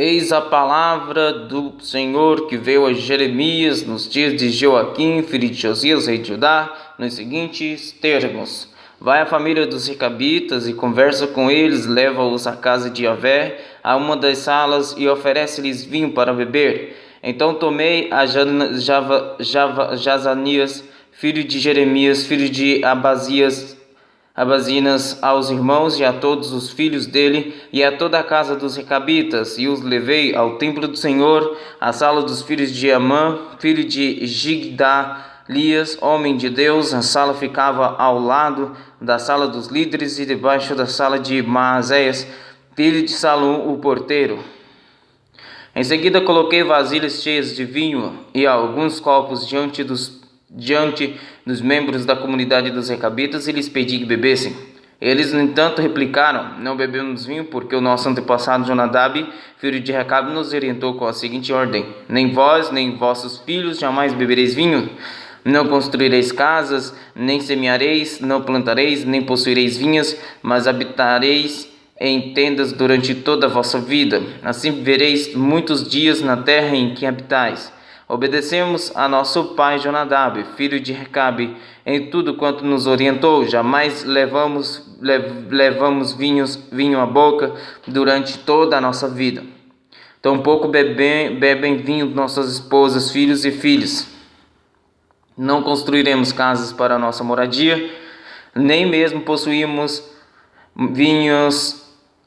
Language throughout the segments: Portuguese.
Eis a palavra do Senhor que veio a Jeremias nos dias de Joaquim, filho de Josias, rei de Judá, nos seguintes termos: Vai à família dos recabitas e conversa com eles, leva-os à casa de Javé, a uma das salas, e oferece-lhes vinho para beber. Então tomei a Jazanias, filho de Jeremias, filho de Abazinas, aos irmãos e a todos os filhos dele e a toda a casa dos recabitas, e os levei ao templo do Senhor, à sala dos filhos de Amã, filho de Gigdalias, homem de Deus. A sala ficava ao lado da sala dos líderes e debaixo da sala de Maazéias, filho de Salum, o porteiro. Em seguida coloquei vasilhas cheias de vinho e alguns copos diante dos membros da comunidade dos recabitas e lhes pedi que bebessem. Eles, no entanto, replicaram: Não bebemos vinho, porque o nosso antepassado Jonadab, filho de Recabe, nos orientou com a seguinte ordem: Nem vós, nem vossos filhos jamais bebereis vinho. Não construireis casas, nem semeareis, não plantareis, nem possuireis vinhas, mas habitareis em tendas durante toda a vossa vida. Assim vivereis muitos dias na terra em que habitais. Obedecemos a nosso pai Jonadab, filho de Recabe, em tudo quanto nos orientou. Jamais levamos vinho à boca durante toda a nossa vida. Tampouco bebem vinho nossas esposas, filhos e filhas. Não construiremos casas para a nossa moradia, nem mesmo possuímos vinhos,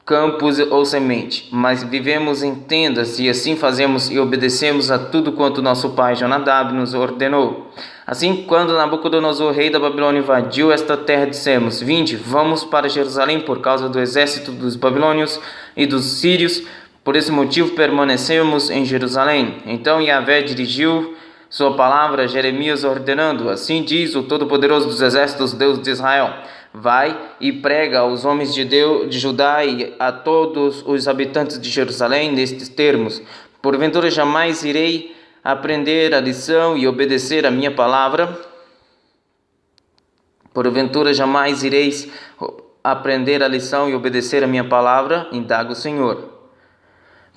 campos ou semente, mas vivemos em tendas, e assim fazemos e obedecemos a tudo quanto nosso pai Jonadab nos ordenou. Assim, quando Nabucodonosor, rei da Babilônia, invadiu esta terra, dissemos: Vinde, vamos para Jerusalém por causa do exército dos babilônios e dos sírios. Por esse motivo permanecemos em Jerusalém. Então Yahvé dirigiu sua palavra a Jeremias, ordenando: Assim diz o Todo-Poderoso dos Exércitos, Deus de Israel: Vai e prega aos homens de Judá e a todos os habitantes de Jerusalém nestes termos: Porventura jamais irei aprender a lição e obedecer a minha palavra? Porventura jamais ireis aprender a lição e obedecer a minha palavra? Indaga o Senhor.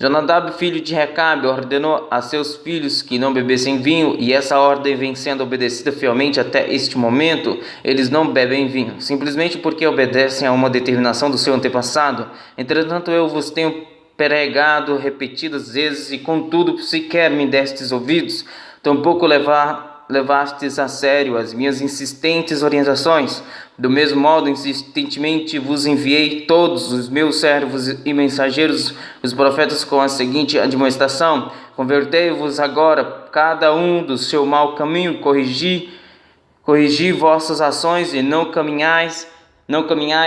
Jonadab, filho de Recabe, ordenou a seus filhos que não bebessem vinho, e essa ordem vem sendo obedecida fielmente até este momento. Eles não bebem vinho, simplesmente porque obedecem a uma determinação do seu antepassado. Entretanto, eu vos tenho pregado repetidas vezes, e contudo sequer me destes ouvidos. Tampouco levastes a sério as minhas insistentes orientações. Do mesmo modo, insistentemente vos enviei todos os meus servos e mensageiros, os profetas, com a seguinte admoestação: Convertei-vos agora, cada um do seu mau caminho, corrigi vossas ações, e não caminhai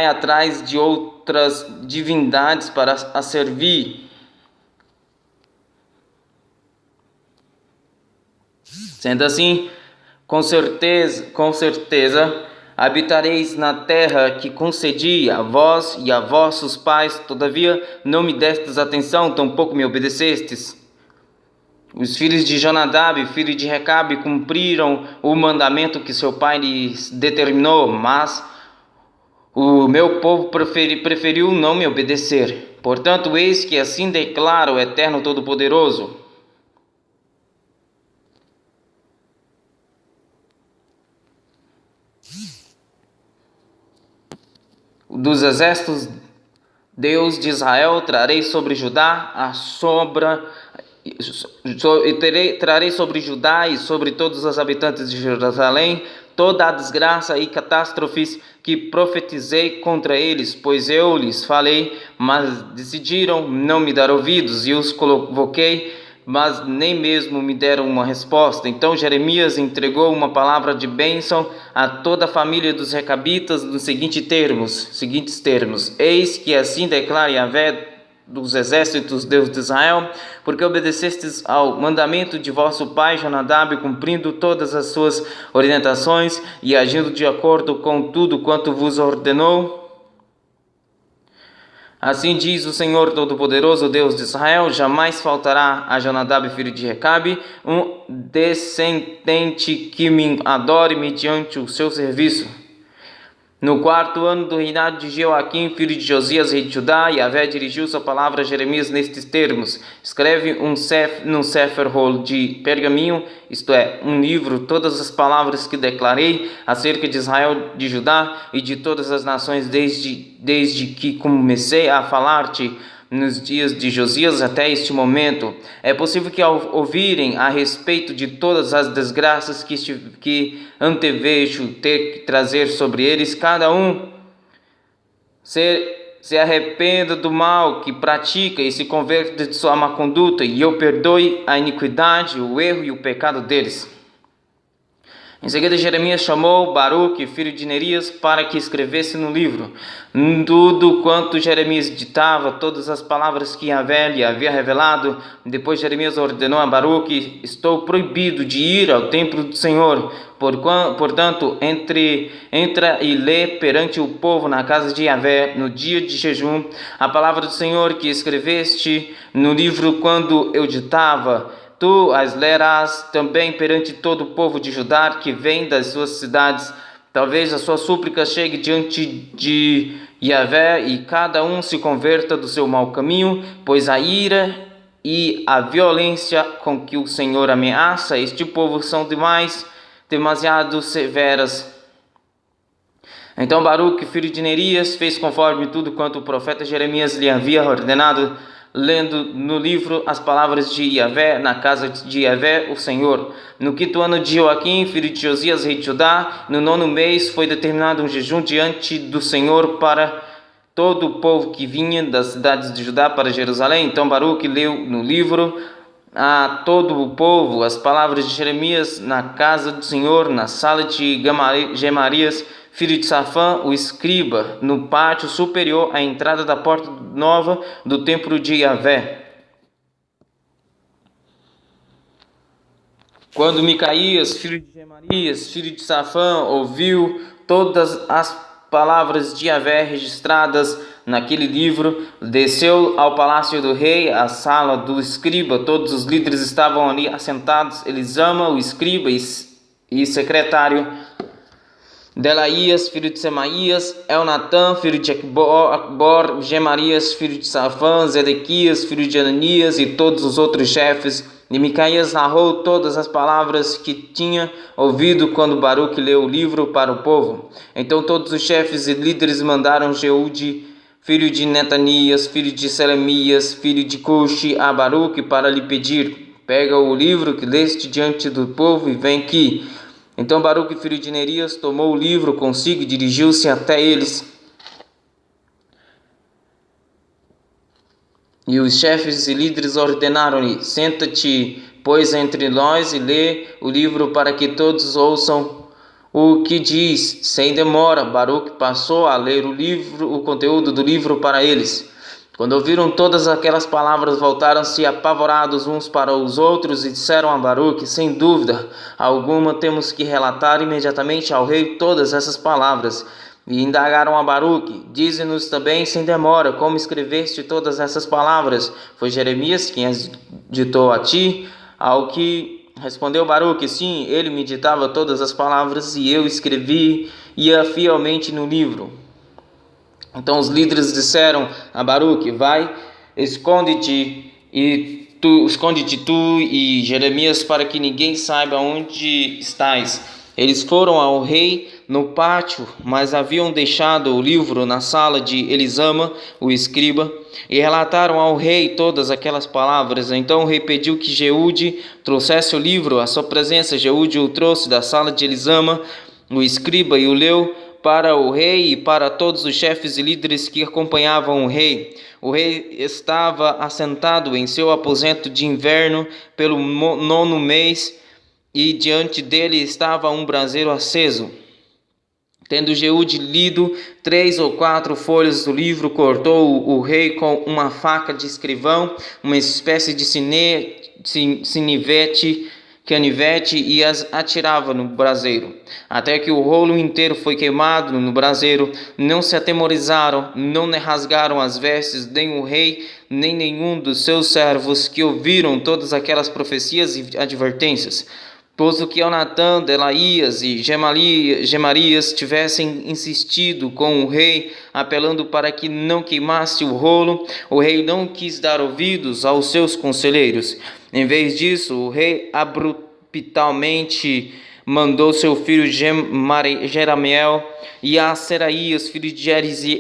atrás de outras divindades para a servir. Sendo assim, com certeza, habitareis na terra que concedi a vós e a vossos pais. Todavia, não me destes atenção, tampouco me obedecestes. Os filhos de Jonadab, filho de Recabe, cumpriram o mandamento que seu pai lhes determinou, mas o meu povo preferiu não me obedecer. Portanto, eis que assim declara o Eterno Todo-Poderoso: Dos exércitos, Deus de Israel, trarei sobre Judá trarei sobre Judá e sobre todos os habitantes de Jerusalém toda a desgraça e catástrofes que profetizei contra eles, pois eu lhes falei, mas decidiram não me dar ouvidos, e os convoquei, mas nem mesmo me deram uma resposta. Então Jeremias entregou uma palavra de bênção a toda a família dos recabitas nos seguintes termos: Eis que assim declara Yahvé dos exércitos, Deus de Israel, porque obedecestes ao mandamento de vosso pai Jonadab, cumprindo todas as suas orientações e agindo de acordo com tudo quanto vos ordenou. Assim diz o Senhor Todo-Poderoso, Deus de Israel: Jamais faltará a Jonadab, filho de Recabe, um descendente que me adore mediante o seu serviço. No quarto ano do reinado de Joaquim, filho de Josias, rei de Judá, Yahvé dirigiu sua palavra a Jeremias nestes termos: escreve num sefer-rolo de pergaminho, isto é, um livro, todas as palavras que declarei acerca de Israel, de Judá e de todas as nações desde que comecei a falar-te nos dias de Josias até este momento. É possível que, ao ouvirem a respeito de todas as desgraças que antevejo ter que trazer sobre eles, cada um se arrependa do mal que pratica e se converta de sua má conduta, e eu perdoe a iniquidade, o erro e o pecado deles. Em seguida, Jeremias chamou Baruque, filho de Nerias, para que escrevesse no livro tudo quanto Jeremias ditava, todas as palavras que Yahvé lhe havia revelado. Depois Jeremias ordenou a Baruque: estou proibido de ir ao templo do Senhor. Portanto, entra e lê perante o povo na casa de Yahvé, no dia de jejum, a palavra do Senhor que escreveste no livro quando eu ditava. Tu as lerás também perante todo o povo de Judá que vem das suas cidades. Talvez a sua súplica chegue diante de Yahvé e cada um se converta do seu mau caminho, pois a ira e a violência com que o Senhor ameaça este povo são demasiado severas. Então Baruque, filho de Nerias, fez conforme tudo quanto o profeta Jeremias lhe havia ordenado, lendo no livro as palavras de Yahvé na casa de Yahvé, o Senhor. No quinto ano de Joaquim, filho de Josias, rei de Judá, no nono mês, foi determinado um jejum diante do Senhor para todo o povo que vinha das cidades de Judá para Jerusalém. Então Baruque leu no livro a todo o povo as palavras de Jeremias na casa do Senhor, na sala de Gemarias, filho de Safã, o escriba, no pátio superior à entrada da porta nova do templo de Yahvé. Quando Micaías, filho de Gemarias, filho de Safã, ouviu todas as palavras de Yahvé registradas naquele livro, desceu ao palácio do rei, à sala do escriba. Todos os líderes estavam ali assentados: Elisama, o escriba e secretário, Delaías, filho de Semaías, Elnatã, filho de Acbor, Gemarias, filho de Safã, Zedequias, filho de Ananias e todos os outros chefes. E Micaías narrou todas as palavras que tinha ouvido quando Baruque leu o livro para o povo. Então todos os chefes e líderes mandaram Jeude, filho de Netanias, filho de Selemias, filho de Cuxi, a Baruque para lhe pedir: pega o livro que leste diante do povo e vem aqui. Então Baruque, filho de Nerias, tomou o livro consigo e dirigiu-se até eles. E os chefes e líderes ordenaram-lhe: senta-te, pois, entre nós e lê o livro para que todos ouçam o que diz. Sem demora, Baruque passou a ler o conteúdo do livro para eles. Quando ouviram todas aquelas palavras, voltaram-se apavorados uns para os outros e disseram a Baruque: sem dúvida alguma temos que relatar imediatamente ao rei todas essas palavras. E indagaram a Baruque: dize-nos também sem demora como escreveste todas essas palavras. Foi Jeremias quem as ditou a ti? Ao que respondeu Baruque: sim, ele me ditava todas as palavras e eu escrevia fielmente no livro. Então os líderes disseram a Baruque: vai, esconde-te tu e Jeremias, para que ninguém saiba onde estás. Eles foram ao rei no pátio, mas haviam deixado o livro na sala de Elisama, o escriba, e relataram ao rei todas aquelas palavras. Então o rei pediu que Jeude trouxesse o livro à sua presença. Jeude o trouxe da sala de Elisama, o escriba, e o leu para o rei e para todos os chefes e líderes que acompanhavam o rei. O rei estava assentado em seu aposento de inverno pelo nono mês, e diante dele estava um braseiro aceso. Tendo Jeude lido 3 ou 4 folhas do livro, cortou o rei com uma faca de escrivão, uma espécie de canivete, e as atirava no braseiro, até que o rolo inteiro foi queimado no braseiro. Não se atemorizaram, não rasgaram as vestes, nem o rei, nem nenhum dos seus servos, que ouviram todas aquelas profecias e advertências. Posto que Elnatã, Delaías e Gemarias tivessem insistido com o rei, apelando para que não queimasse o rei não quis dar ouvidos aos seus conselheiros. Em vez disso, o rei abruptamente mandou seu filho Jeramiel e a Seraías, filho de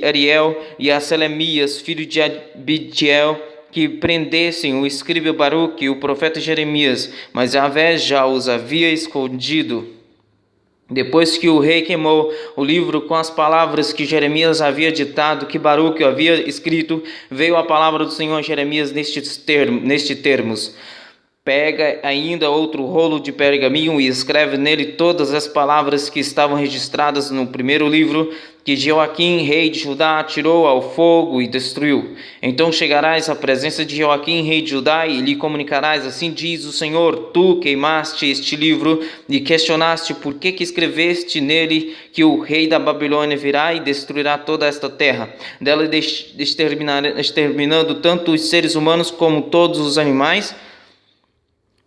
Ariel, e a Selemias, filho de Abidiel, que prendessem o escriba Baruque e o profeta Jeremias, mas Yahvé já os havia escondido. Depois que o rei queimou o livro com as palavras que Jeremias havia ditado, que Baruque havia escrito, veio a palavra do Senhor a Jeremias nestes termos: Pega ainda outro rolo de pergaminho e escreve nele todas as palavras que estavam registradas no primeiro livro, que Jeoaquim, rei de Judá, atirou ao fogo e destruiu. Então chegarás à presença de Jeoaquim, rei de Judá, e lhe comunicarás: assim diz o Senhor, tu queimaste este livro e questionaste por que escreveste nele que o rei da Babilônia virá e destruirá toda esta terra, dela exterminando tanto os seres humanos como todos os animais.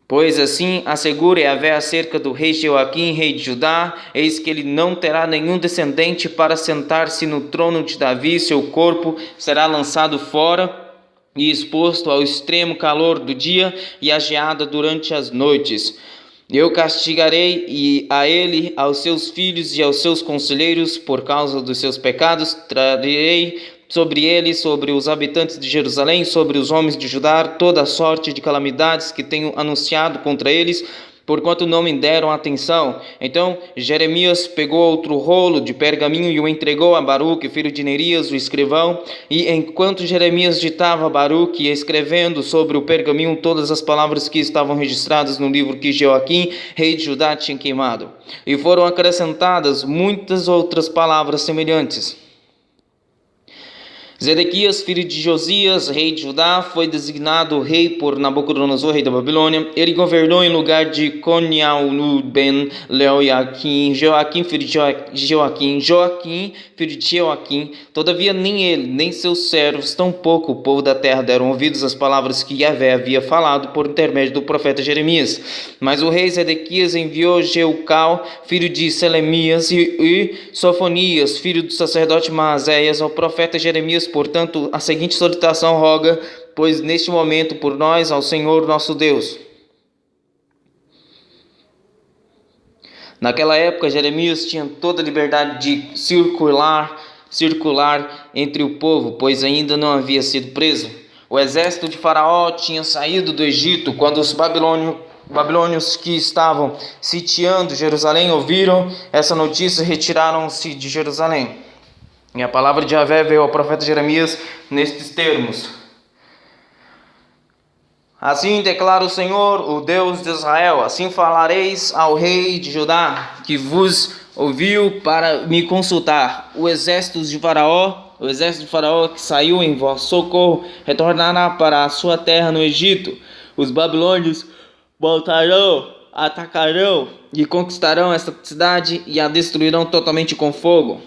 Pois assim assegura Yahvé acerca do rei Jeoaquim, rei de Judá: eis que ele não terá nenhum descendente para sentar-se no trono de Davi, seu corpo será lançado fora e exposto ao extremo calor do dia e à geada durante as noites. Eu castigarei a ele, aos seus filhos e aos seus conselheiros por causa dos seus pecados, trarei sobre ele, sobre os habitantes de Jerusalém, sobre os homens de Judá, toda a sorte de calamidades que tenho anunciado contra eles, porquanto não me deram atenção. Então Jeremias pegou outro rolo de pergaminho e o entregou a Baruque, filho de Nerias, o escrivão, e enquanto Jeremias ditava a Baruque, escrevendo sobre o pergaminho todas as palavras que estavam registradas no livro que Jeoaquim, rei de Judá, tinha queimado, e foram acrescentadas muitas outras palavras semelhantes. Zedequias, filho de Josias, rei de Judá, foi designado rei por Nabucodonosor, rei da Babilônia. Ele governou em lugar de Coniaunu ben Leoiaquim, Joaquim, filho de Joaquim, filho de Joaquim. Todavia nem ele, nem seus servos, tampouco o povo da terra deram ouvidos às palavras que Yahvé havia falado por intermédio do profeta Jeremias. Mas o rei Zedequias enviou Jeucal, filho de Selemias, e Sofonias, filho do sacerdote Maazéias, ao profeta Jeremias. Portanto, a seguinte solicitação roga, pois neste momento, por nós, ao Senhor nosso Deus. Naquela época, Jeremias tinha toda a liberdade de circular entre o povo, pois ainda não havia sido preso. O exército de Faraó tinha saído do Egito quando os babilônios que estavam sitiando Jerusalém ouviram essa notícia e retiraram-se de Jerusalém. E a palavra de Yahvé veio ao profeta Jeremias nestes termos: Assim declara o Senhor, o Deus de Israel: assim falareis ao rei de Judá, que vos ouviu para me consultar. O exército de Faraó que saiu em vosso socorro, retornará para a sua terra no Egito. Os babilônios voltarão, atacarão e conquistarão esta cidade e a destruirão totalmente com fogo.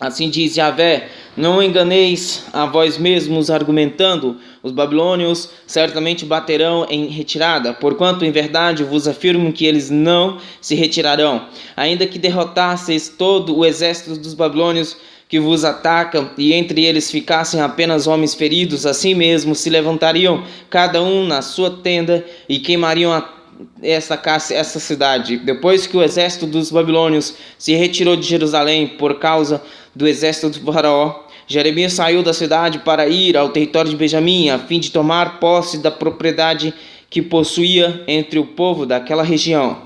Assim diz Yahvé: não enganeis a vós mesmos argumentando, os babilônios certamente baterão em retirada, porquanto em verdade vos afirmo que eles não se retirarão. Ainda que derrotasseis todo o exército dos babilônios que vos atacam, e entre eles ficassem apenas homens feridos, assim mesmo se levantariam cada um na sua tenda e queimariam essa cidade. Depois que o exército dos babilônios se retirou de Jerusalém por causa do exército de Faraó, Jeremias saiu da cidade para ir ao território de Benjamim, a fim de tomar posse da propriedade que possuía entre o povo daquela região.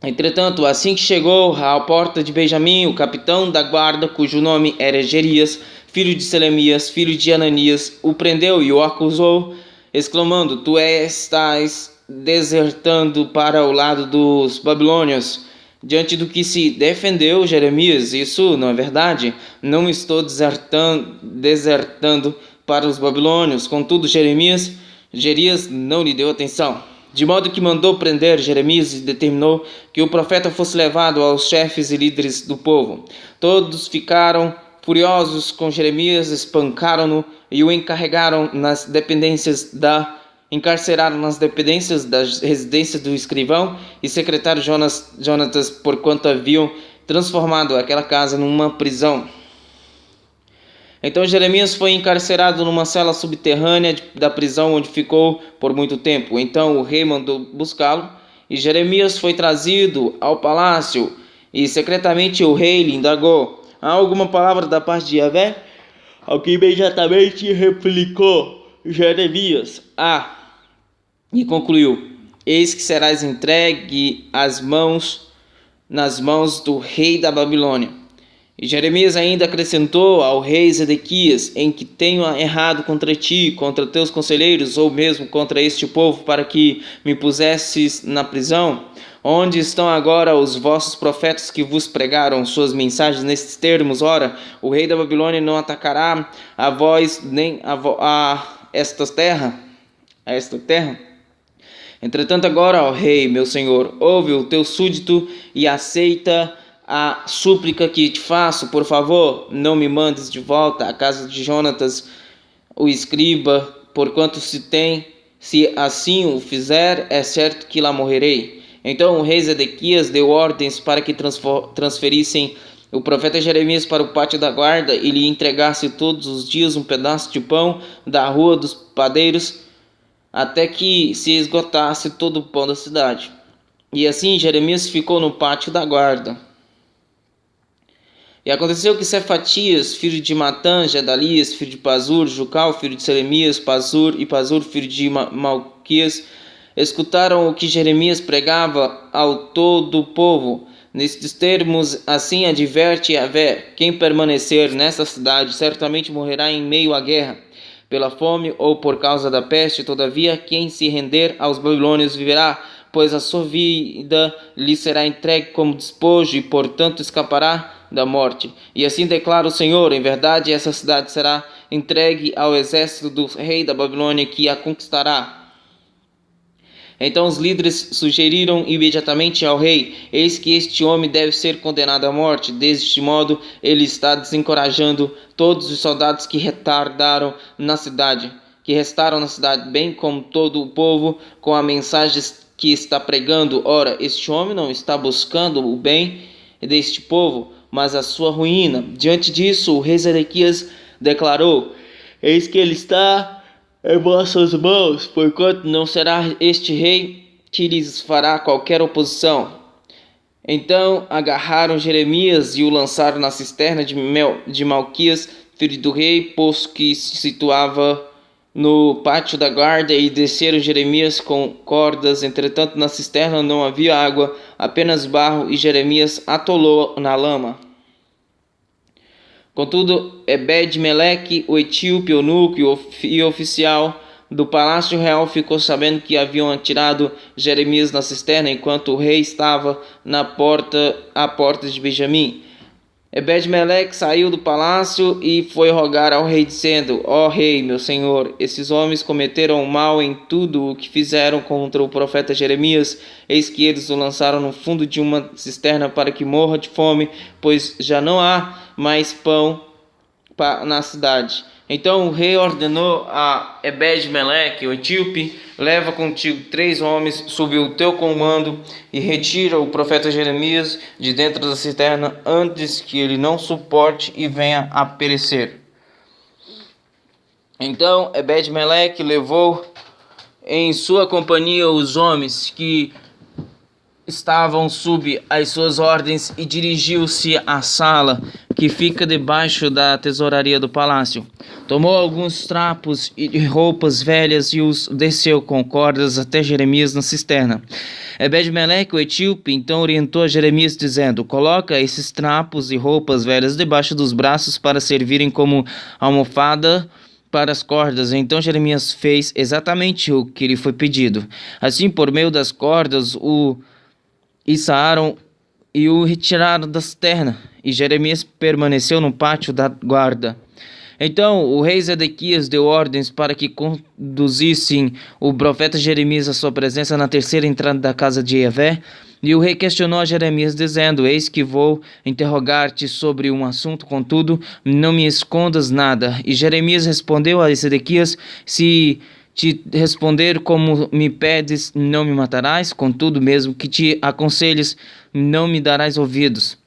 Entretanto, assim que chegou à porta de Benjamim, o capitão da guarda, cujo nome era Gerias, filho de Selemias, filho de Ananias, o prendeu e o acusou, exclamando: tu estás desertando para o lado dos babilônios. Diante do que se defendeu Jeremias: isso não é verdade, não estou desertando para os babilônios. Contudo, Gerias não lhe deu atenção, de modo que mandou prender Jeremias e determinou que o profeta fosse levado aos chefes e líderes do povo. Todos ficaram furiosos com Jeremias, espancaram-no e o encarregaram nas dependências da encarceraram nas dependências da residência do escrivão e secretário Jonatas, porquanto haviam transformado aquela casa numa prisão. Então Jeremias foi encarcerado numa cela subterrânea da prisão, onde ficou por muito tempo. Então o rei mandou buscá-lo, e Jeremias foi trazido ao palácio, e secretamente o rei lhe indagou: há alguma palavra da parte de Yahvé? Ao que imediatamente replicou Jeremias: e concluiu: eis que serás entregue nas mãos do rei da Babilônia. E Jeremias ainda acrescentou ao rei Zedequias: em que tenho errado contra ti, contra teus conselheiros, ou mesmo contra este povo, para que me pusesses na prisão? Onde estão agora os vossos profetas que vos pregaram suas mensagens nestes termos? Ora, o rei da Babilônia não atacará a vós nem a esta terra. Entretanto agora, ó rei, meu senhor, ouve o teu súdito e aceita a súplica que te faço. Por favor, não me mandes de volta à casa de Jonatas, o escriba, porquanto se assim o fizer, é certo que lá morrerei. Então o rei Zedequias deu ordens para que transferissem o profeta Jeremias para o pátio da guarda e lhe entregasse todos os dias um pedaço de pão da rua dos padeiros, até que se esgotasse todo o pão da cidade. E assim Jeremias ficou no pátio da guarda. E aconteceu que Cefatias, filho de Matã, Gedalias, filho de Pazur, Jucal, filho de Selemias, Pazur, filho de Malquias, escutaram o que Jeremias pregava ao todo o povo. Nestes termos, assim adverte Yahvé: quem permanecer nessa cidade certamente morrerá em meio à guerra, pela fome ou por causa da peste. Todavia, quem se render aos babilônios viverá, pois a sua vida lhe será entregue como despojo e, portanto, escapará da morte. E assim declara o Senhor: em verdade, essa cidade será entregue ao exército do rei da Babilônia, que a conquistará. Então os líderes sugeriram imediatamente ao rei: eis que este homem deve ser condenado à morte. Deste modo, ele está desencorajando todos os soldados que restaram na cidade, bem como todo o povo, com a mensagem que está pregando. Ora, este homem não está buscando o bem deste povo, mas a sua ruína. Diante disso, o rei Zedequias declarou: eis que ele está em vossas mãos, porquanto não será este rei que lhes fará qualquer oposição. Então agarraram Jeremias e o lançaram na cisterna de Malquias, filho do rei, posto que se situava no pátio da guarda, e desceram Jeremias com cordas. Entretanto, na cisterna não havia água, apenas barro, e Jeremias atolou na lama. Contudo, Ebed-Meleque, o etíope, eunuco e oficial do palácio real, ficou sabendo que haviam atirado Jeremias na cisterna, enquanto o rei estava à porta de Benjamim. Ebed-Meleque saiu do palácio e foi rogar ao rei, dizendo: ó rei, meu senhor, esses homens cometeram mal em tudo o que fizeram contra o profeta Jeremias. Eis que eles o lançaram no fundo de uma cisterna para que morra de fome, pois já não há mais pão na cidade. Então o rei ordenou a Ebed-Meleque, o etíope: leva contigo 3 homens sob o teu comando e retira o profeta Jeremias de dentro da cisterna, antes que ele não suporte e venha a perecer. Então Ebed-Meleque levou em sua companhia os homens que estavam sob as suas ordens e dirigiu-se à sala que fica debaixo da tesouraria do palácio. Tomou alguns trapos e roupas velhas e os desceu com cordas até Jeremias na cisterna. Ebed-Meleque, o etíope, então orientou a Jeremias, dizendo: coloca esses trapos e roupas velhas debaixo dos braços para servirem como almofada para as cordas. Então Jeremias fez exatamente o que lhe foi pedido. Assim, por meio das cordas, o içaram e o retiraram da cisterna, e Jeremias permaneceu no pátio da guarda. Então o rei Zedequias deu ordens para que conduzissem o profeta Jeremias à sua presença na terceira entrada da casa de Yahvé. E o rei questionou a Jeremias, dizendo: eis que vou interrogar-te sobre um assunto, contudo não me escondas nada. E Jeremias respondeu a Zedequias: se te responder como me pedes, não me matarás, contudo, mesmo que te aconselhes, não me darás ouvidos.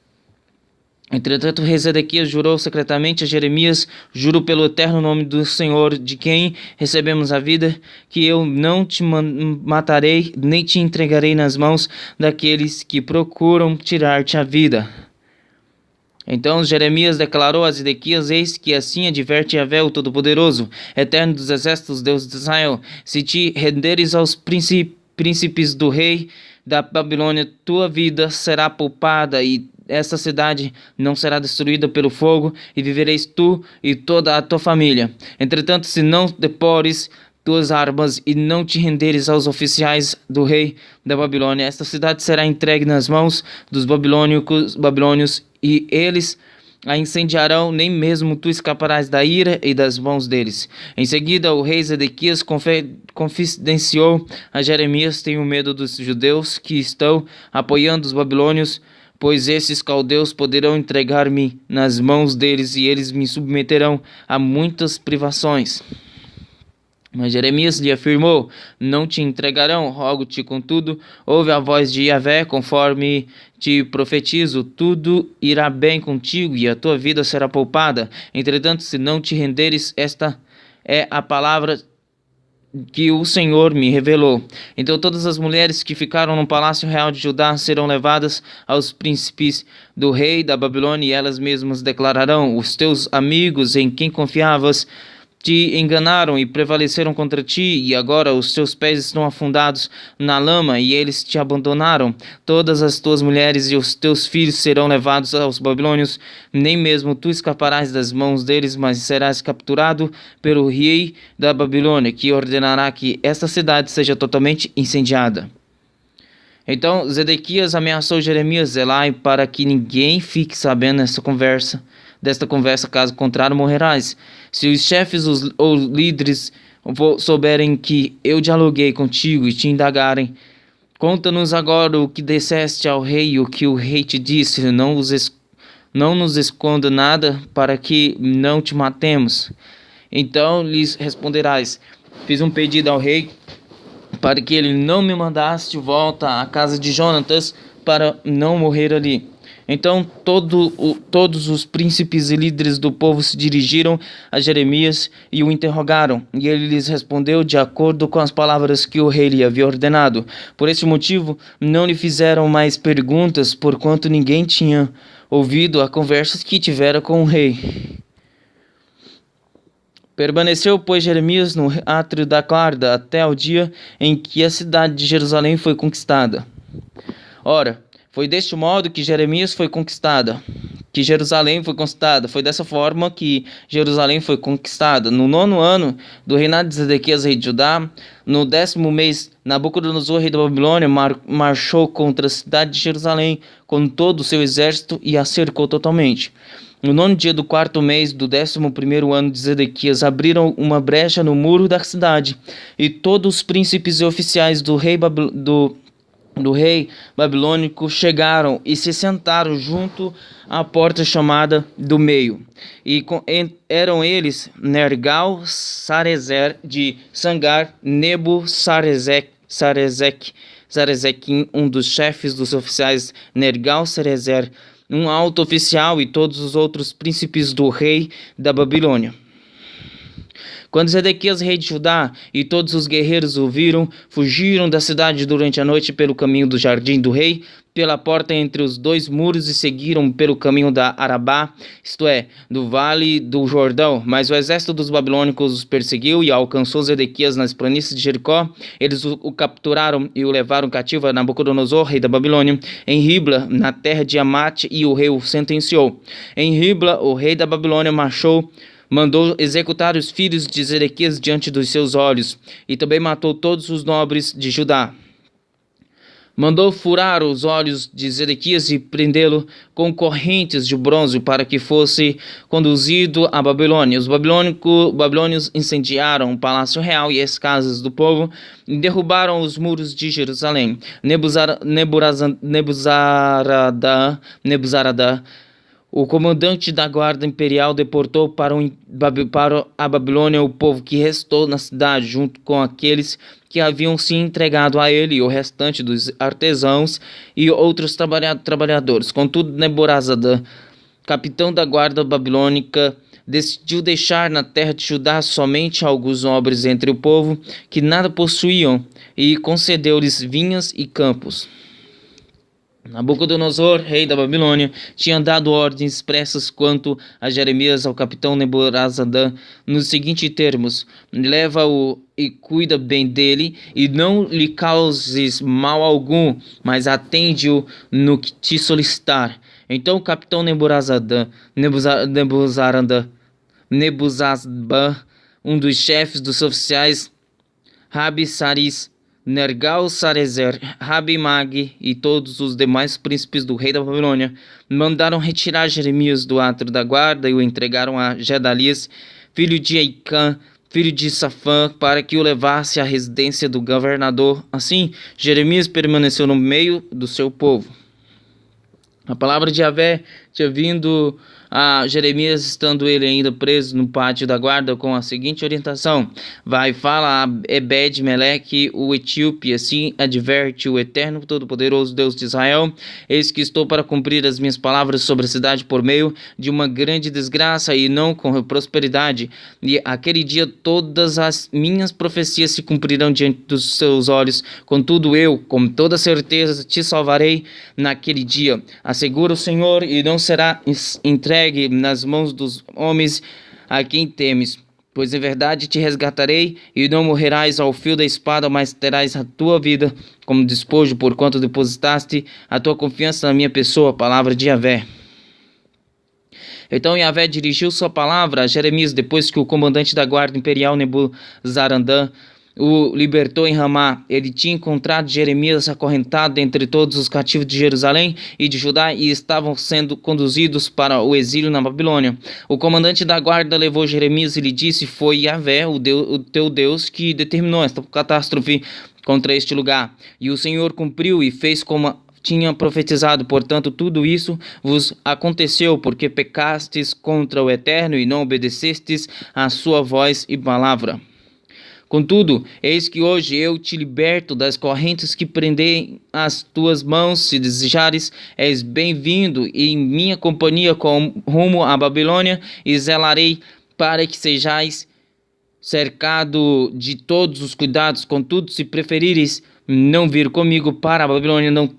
Entretanto, o rei Zedequias jurou secretamente a Jeremias: juro pelo eterno nome do Senhor, de quem recebemos a vida, que eu não te matarei, nem te entregarei nas mãos daqueles que procuram tirar-te a vida. Então Jeremias declarou a Zedequias: eis que assim adverte Yahvé, o Todo-Poderoso, eterno dos exércitos, Deus de Israel: se te renderes aos príncipes do rei da Babilônia, tua vida será poupada e esta cidade não será destruída pelo fogo, e vivereis tu e toda a tua família. Entretanto, se não depores tuas armas e não te renderes aos oficiais do rei da Babilônia, esta cidade será entregue nas mãos dos babilônios, e eles a incendiarão, nem mesmo tu escaparás da ira e das mãos deles. Em seguida, o rei Zedequias confidenciou a Jeremias: tenho medo dos judeus que estão apoiando os babilônios, pois esses caldeus poderão entregar-me nas mãos deles e eles me submeterão a muitas privações. Mas Jeremias lhe afirmou: não te entregarão, rogo-te, contudo, ouve a voz de Yahvé, conforme te profetizo, tudo irá bem contigo e a tua vida será poupada. Entretanto, se não te renderes, esta é a palavra que o Senhor me revelou. Então todas as mulheres que ficaram no palácio real de Judá serão levadas aos príncipes do rei da Babilônia, e elas mesmas declararão: os teus amigos em quem confiavas te enganaram e prevaleceram contra ti, e agora os teus pés estão afundados na lama e eles te abandonaram. Todas as tuas mulheres e os teus filhos serão levados aos babilônios, nem mesmo tu escaparás das mãos deles, mas serás capturado pelo rei da Babilônia, que ordenará que esta cidade seja totalmente incendiada. Então Zedequias ameaçou Jeremias: zelai para que ninguém fique sabendo desta conversa, caso contrário morrerás. Se os chefes ou líderes souberem que eu dialoguei contigo e te indagarem: conta-nos agora o que disseste ao rei e o que o rei te disse, não nos esconda nada para que não te matemos. Então lhes responderás: fiz um pedido ao rei para que ele não me mandasse de volta à casa de Jonatas para não morrer ali. Então todos os príncipes e líderes do povo se dirigiram a Jeremias e o interrogaram, e ele lhes respondeu de acordo com as palavras que o rei lhe havia ordenado. Por esse motivo, não lhe fizeram mais perguntas, porquanto ninguém tinha ouvido a conversa que tivera com o rei. Permaneceu, pois, Jeremias no átrio da guarda até o dia em que a cidade de Jerusalém foi conquistada. Ora, foi deste modo que Jerusalém foi conquistada. Foi dessa forma que Jerusalém foi conquistada. No 9º ano do reinado de Zedequias, rei de Judá, no 10º mês, Nabucodonosor, rei da Babilônia, marchou contra a cidade de Jerusalém com todo o seu exército e a cercou totalmente. No 9º dia do 4º mês do 11º ano de Zedequias, abriram uma brecha no muro da cidade, e todos os príncipes e oficiais do rei babilônico chegaram e se sentaram junto à porta chamada do meio. E eram eles Nergal-Sarezer de Sangar, Nebo-Sarezeque, um dos chefes dos oficiais, Nergal-Sarezer, um alto oficial, e todos os outros príncipes do rei da Babilônia. Quando Zedequias, rei de Judá, e todos os guerreiros o viram, fugiram da cidade durante a noite pelo caminho do jardim do rei, pela porta entre os dois muros, e seguiram pelo caminho da Arabá, isto é, do vale do Jordão. Mas o exército dos babilônicos os perseguiu e alcançou Zedequias nas planícies de Jericó. Eles o capturaram e o levaram cativo a Nabucodonosor, rei da Babilônia, em Ribla, na terra de Amate, e o rei o sentenciou. Em Ribla, o rei da Babilônia mandou executar os filhos de Zedequias diante dos seus olhos, e também matou todos os nobres de Judá. Mandou furar os olhos de Zedequias e prendê-lo com correntes de bronze para que fosse conduzido à Babilônia. Os babilônios incendiaram o palácio real e as casas do povo e derrubaram os muros de Jerusalém. Nebuzaradã, O comandante da guarda imperial deportou para a Babilônia o povo que restou na cidade, junto com aqueles que haviam se entregado a ele, e o restante dos artesãos e outros trabalhadores. Contudo, Neburazadã, capitão da guarda babilônica, decidiu deixar na terra de Judá somente alguns nobres entre o povo que nada possuíam, e concedeu-lhes vinhas e campos. Nabucodonosor, rei da Babilônia, tinha dado ordens expressas quanto a Jeremias ao capitão Neburazadã nos seguintes termos: leva-o e cuida bem dele, e não lhe causes mal algum, mas atende-o no que te solicitar. Então o capitão Nebuzaradan, um dos chefes dos oficiais, Rabi-Saris, Nergal-Sarezer, Rabi-Mag e todos os demais príncipes do rei da Babilônia mandaram retirar Jeremias do átrio da guarda e o entregaram a Gedalias, filho de Eicã, filho de Safã, para que o levasse à residência do governador. Assim, Jeremias permaneceu no meio do seu povo. A palavra de Yahvé tinha vindo a Jeremias, estando ele ainda preso no pátio da guarda, com a seguinte orientação: vai e fala a Ebed-Meleque, o etíope, assim adverte o eterno todo-poderoso Deus de Israel: eis que estou para cumprir as minhas palavras sobre a cidade por meio de uma grande desgraça e não com prosperidade. E aquele dia todas as minhas profecias se cumprirão diante dos seus olhos. Contudo eu, com toda certeza, te salvarei naquele dia. Assegura o Senhor, e não será entregue nas mãos dos homens a quem temes. Pois em verdade te resgatarei, e não morrerás ao fio da espada, mas terás a tua vida como despojo, porquanto depositaste a tua confiança na minha pessoa. Palavra de Yahvé. Então Yahvé dirigiu sua palavra a Jeremias depois que o comandante da guarda imperial Nebuzaradan o libertou em Ramá. Ele tinha encontrado Jeremias acorrentado entre todos os cativos de Jerusalém e de Judá, e estavam sendo conduzidos para o exílio na Babilônia. O comandante da guarda levou Jeremias e lhe disse: foi Yahvé, o teu Deus, que determinou esta catástrofe contra este lugar. E o Senhor cumpriu e fez como tinha profetizado. Portanto, tudo isso vos aconteceu porque pecastes contra o Eterno e não obedecestes à sua voz e palavra. Contudo, eis que hoje eu te liberto das correntes que prendem as tuas mãos. Se desejares, és bem-vindo em minha companhia com rumo à Babilônia, e zelarei para que sejais cercado de todos os cuidados. Contudo, se preferires não vir comigo para a Babilônia, não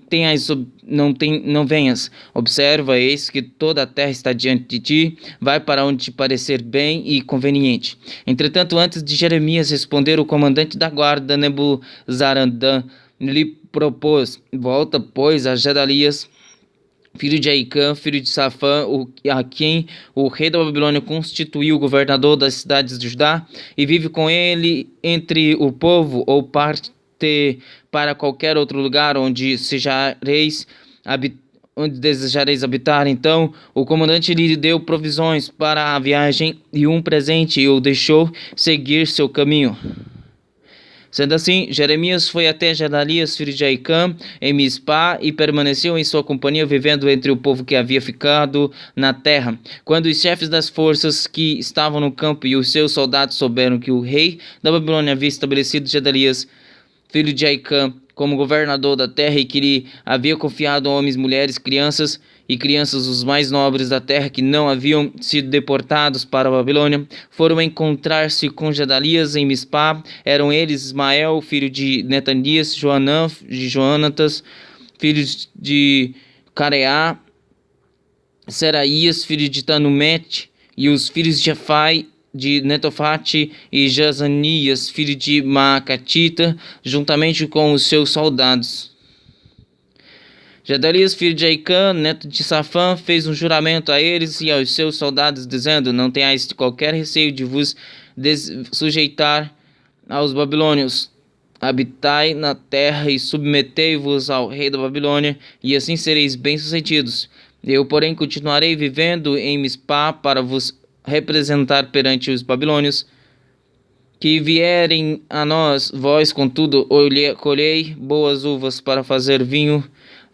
venhas. Observa, eis que toda a terra está diante de ti. Vai para onde te parecer bem e conveniente. Entretanto, antes de Jeremias responder, o comandante da guarda, Nebuzaradan, lhe propôs: volta, pois, a Gedalias, filho de Aicã, filho de Safã, a quem o rei da Babilônia constituiu governador das cidades de Judá, e vive com ele entre o povo, ou parte para qualquer outro lugar onde desejareis habitar. Então o comandante lhe deu provisões para a viagem e um presente, e o deixou seguir seu caminho. Sendo assim, Jeremias foi até Gedalias, filho de Aicã, em Mispá, e permaneceu em sua companhia, vivendo entre o povo que havia ficado na terra. Quando os chefes das forças que estavam no campo e os seus soldados souberam que o rei da Babilônia havia estabelecido Gedalias, filho de Aicã, como governador da terra, e que lhe havia confiado homens, mulheres, crianças os mais nobres da terra, que não haviam sido deportados para a Babilônia, foram encontrar-se com Gedalias em Mispá. Eram eles Ismael, filho de Netanias, Joanã, de Joanatas, filho de Careá, Seraías, filho de Tanumete, e os filhos de Efai, de Netofate, e Jazanias, filho de Maacatita, juntamente com os seus soldados. Gedalias, filho de Aicã, neto de Safã, fez um juramento a eles e aos seus soldados, dizendo: não tenhais qualquer receio de vos sujeitar aos babilônios. Habitai na terra e submetei-vos ao rei da Babilônia, e assim sereis bem-sucedidos. Eu, porém, continuarei vivendo em Mispá para vos representar perante os babilônios que vierem a nós. Vós, contudo, colhei boas uvas para fazer vinho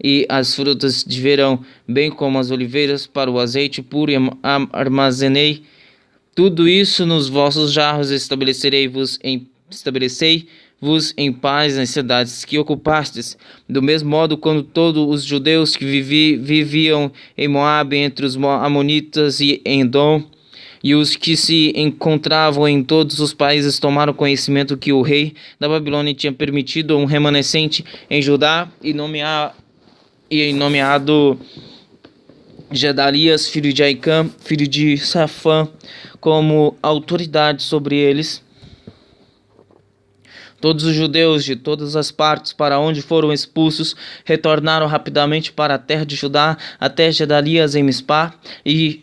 e as frutas de verão, bem como as oliveiras para o azeite puro, e armazenei tudo isso nos vossos jarros. Estabelecei-vos em paz nas cidades que ocupastes. Do mesmo modo, quando todos os judeus que viviam em Moabe, entre os amonitas e em Edom, e os que se encontravam em todos os países tomaram conhecimento que o rei da Babilônia tinha permitido um remanescente em Judá e nomeado Gedalias, filho de Aicam, filho de Safã, como autoridade sobre eles. Todos os judeus de todas as partes para onde foram expulsos retornaram rapidamente para a terra de Judá, até Gedalias em Mispá, e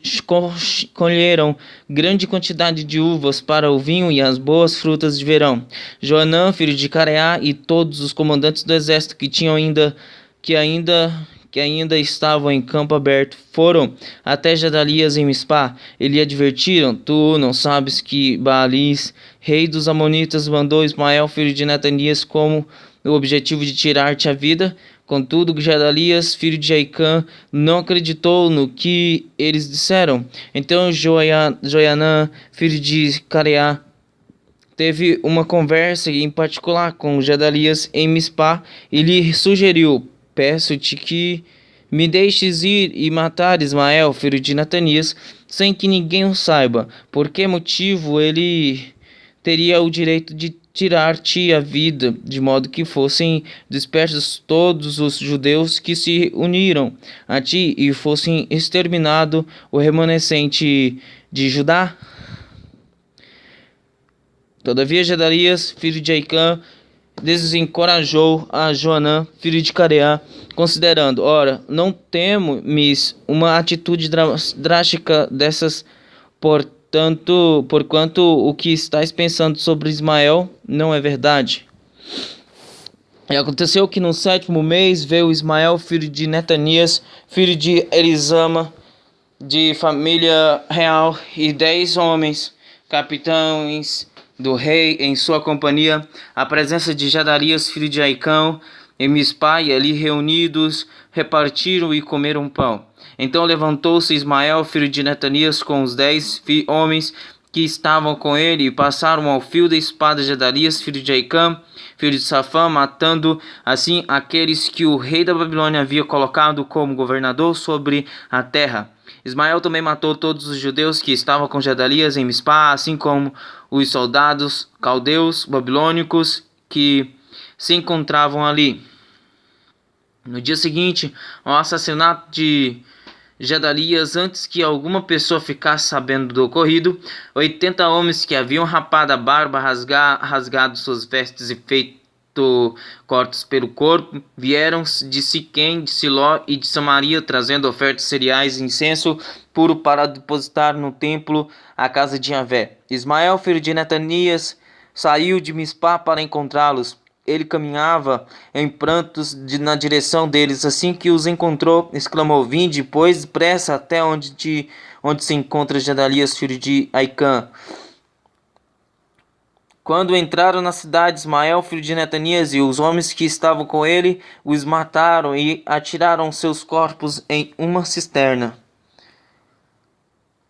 colheram grande quantidade de uvas para o vinho e as boas frutas de verão. Joanã, filho de Careá, e todos os comandantes do exército que ainda estavam em campo aberto, foram até Gedalias em Mispá e lhe advertiram: Tu não sabes que Baalis, rei dos amonitas, mandou Ismael, filho de Netanias, com o objetivo de tirar-te a vida? Contudo, Gedalias, filho de Aicam, não acreditou no que eles disseram. Então Joanã, filho de Careá, teve uma conversa em particular com Gedalias em Mispá e lhe sugeriu: Peço-te que me deixes ir e matar Ismael, filho de Netanias, sem que ninguém o saiba. Por que motivo ele teria o direito de tirar-te a vida, de modo que fossem dispersos todos os judeus que se uniram a ti e fossem exterminado o remanescente de Judá? Todavia Gedalias, filho de Aicam, desencorajou a Joanã, filho de Careá, considerando: Ora, não temes uma atitude drástica dessas, porquanto o que estás pensando sobre Ismael não é verdade. E aconteceu que no 7º mês veio Ismael, filho de Netanias, filho de Elisama, de família real, e 10 homens, capitães do rei em sua companhia, à presença de Gedalias, filho de Aicam, em Mispá, e ali reunidos repartiram e comeram pão. Então levantou-se Ismael, filho de Netanias, com os 10 homens que estavam com ele, e passaram ao fio da espada Gedalias, filho de Aicam, filho de Safã, matando assim aqueles que o rei da Babilônia havia colocado como governador sobre a terra. Ismael também matou todos os judeus que estavam com Gedalias em Mispá, assim como os soldados caldeus babilônicos que se encontravam ali. No dia seguinte ao assassinato de Gedalias, antes que alguma pessoa ficasse sabendo do ocorrido, 80 homens que haviam rapado a barba, rasgado suas vestes e feito cortes pelo corpo, vieram de Siquém, de Siló e de Samaria, trazendo ofertas cereais e incenso puro para depositar no templo, a casa de Yahvé. Ismael, filho de Netanias, saiu de Mispá para encontrá-los. Ele caminhava em prantos na direção deles. Assim que os encontrou, exclamou: Vinde, pois, depressa até onde se encontra Gedalias, filho de Aicam. Quando entraram na cidade, Ismael, filho de Netanias, e os homens que estavam com ele, os mataram e atiraram seus corpos em uma cisterna.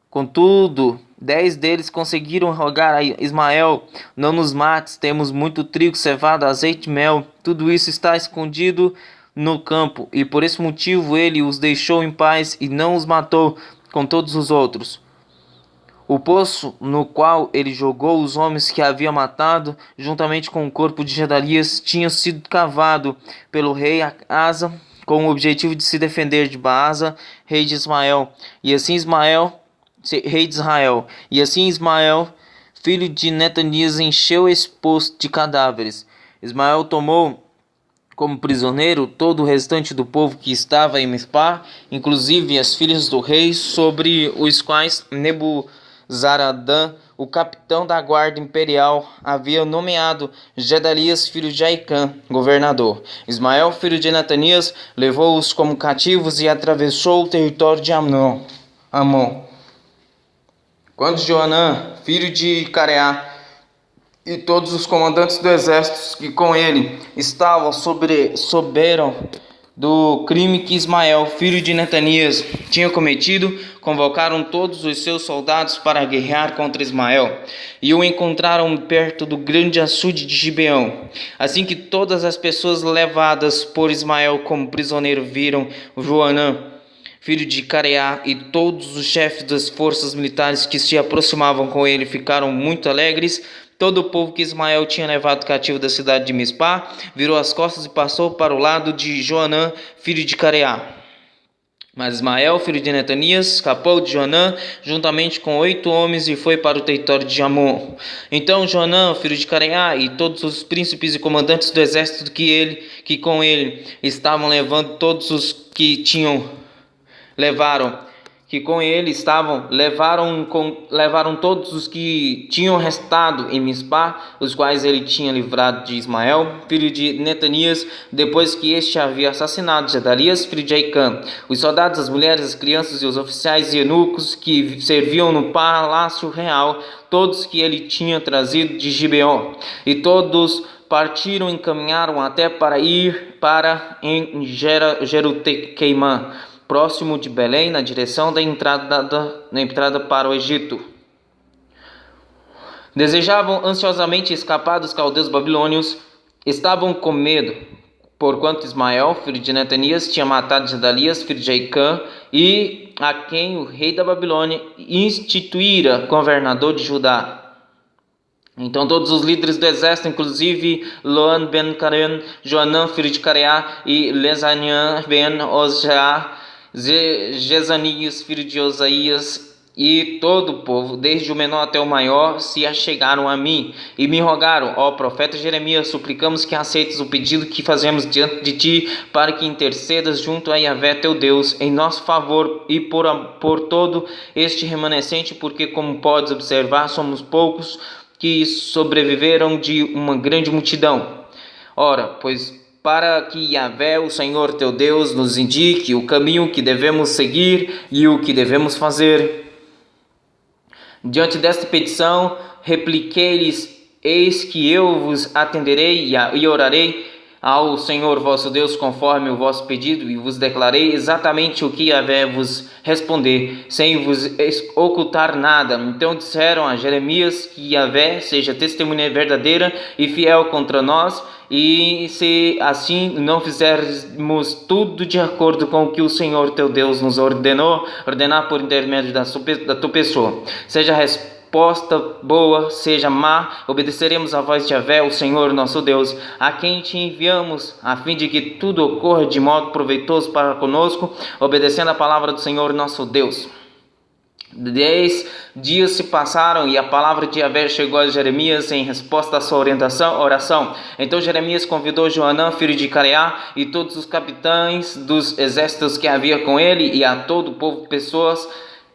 Contudo, 10 deles conseguiram rogar a Ismael: Não nos mates, temos muito trigo, cevada, azeite e mel. Tudo isso está escondido no campo, e por esse motivo ele os deixou em paz e não os matou com todos os outros. O poço no qual ele jogou os homens que havia matado, juntamente com o corpo de Gedalias, tinha sido cavado pelo rei Asa, com o objetivo de se defender de Baasa, rei de Israel. E assim Ismael, filho de Netanias, encheu esse poço de cadáveres. Ismael tomou como prisioneiro todo o restante do povo que estava em Mispá, inclusive as filhas do rei, sobre os quais Nebuzaradã, o capitão da guarda imperial, havia nomeado Gedalias, filho de Aicam, governador. Ismael, filho de Netanias, levou-os como cativos e atravessou o território de Amon. Quando Joanã, filho de Careá, e todos os comandantes do exército que com ele estavam souberam do crime que Ismael, filho de Netanias, tinha cometido, convocaram todos os seus soldados para guerrear contra Ismael, e o encontraram perto do grande açude de Gibeão. Assim que todas as pessoas levadas por Ismael como prisioneiro viram Joanã, filho de Careá, e todos os chefes das forças militares que se aproximavam com ele ficaram muito alegres. Todo o povo que Ismael tinha levado cativo da cidade de Mispá virou as costas e passou para o lado de Joanã, filho de Careá. Mas Ismael, filho de Netanias, escapou de Joanã juntamente com 8 homens e foi para o território de Amon. Então Joanã, filho de Careá, e todos os príncipes e comandantes do exército que com ele estavam levando todos os que levaram todos os que tinham restado em Mispá, os quais ele tinha livrado de Ismael, filho de Netanias, depois que este havia assassinado Gedalias, filho de Aicã. Os soldados, as mulheres, as crianças e os oficiais e eunucos que serviam no palácio real, todos que ele tinha trazido de Gibeon, e todos partiram e encaminharam até para ir para em Jerutequeimã, próximo de Belém, na direção da entrada para o Egito. Desejavam ansiosamente escapar dos caldeus babilônios, estavam com medo, porquanto Ismael, filho de Netanias, tinha matado Gedalias, filho de Aicã, e a quem o rei da Babilônia instituíra governador de Judá. Então todos os líderes do exército, inclusive Loan ben Karen, Joanã, filho de Careá, e Lesanian ben Ozja, Jezanias, filho de Osaías, e todo o povo, desde o menor até o maior, se achegaram a mim e me rogaram: ó profeta Jeremias, suplicamos que aceites o pedido que fazemos diante de ti, para que intercedas junto a Yahvé teu Deus em nosso favor e por todo este remanescente, porque, como podes observar, somos poucos que sobreviveram de uma grande multidão. Ora, pois, para que Yahvé, o Senhor teu Deus, nos indique o caminho que devemos seguir e o que devemos fazer. Diante desta petição, repliquei-lhes: eis que eu vos atenderei e orarei ao Senhor vosso Deus conforme o vosso pedido, e vos declarei exatamente o que Yahvé vos responder, sem vos ocultar nada. Então disseram a Jeremias que Yahvé seja testemunha verdadeira e fiel contra nós, e se assim não fizermos tudo de acordo com o que o Senhor teu Deus nos ordenar por intermédio da tua pessoa, seja a resposta boa, seja má, obedeceremos à voz de Yahvé, o Senhor nosso Deus, a quem te enviamos, a fim de que tudo ocorra de modo proveitoso para conosco, obedecendo a palavra do Senhor nosso Deus. 10 dias se passaram e a palavra de Yahvé chegou a Jeremias em resposta à sua oração. Então Jeremias convidou Joanã, filho de Careá, e todos os capitães dos exércitos que havia com ele, e a todo o povo, pessoas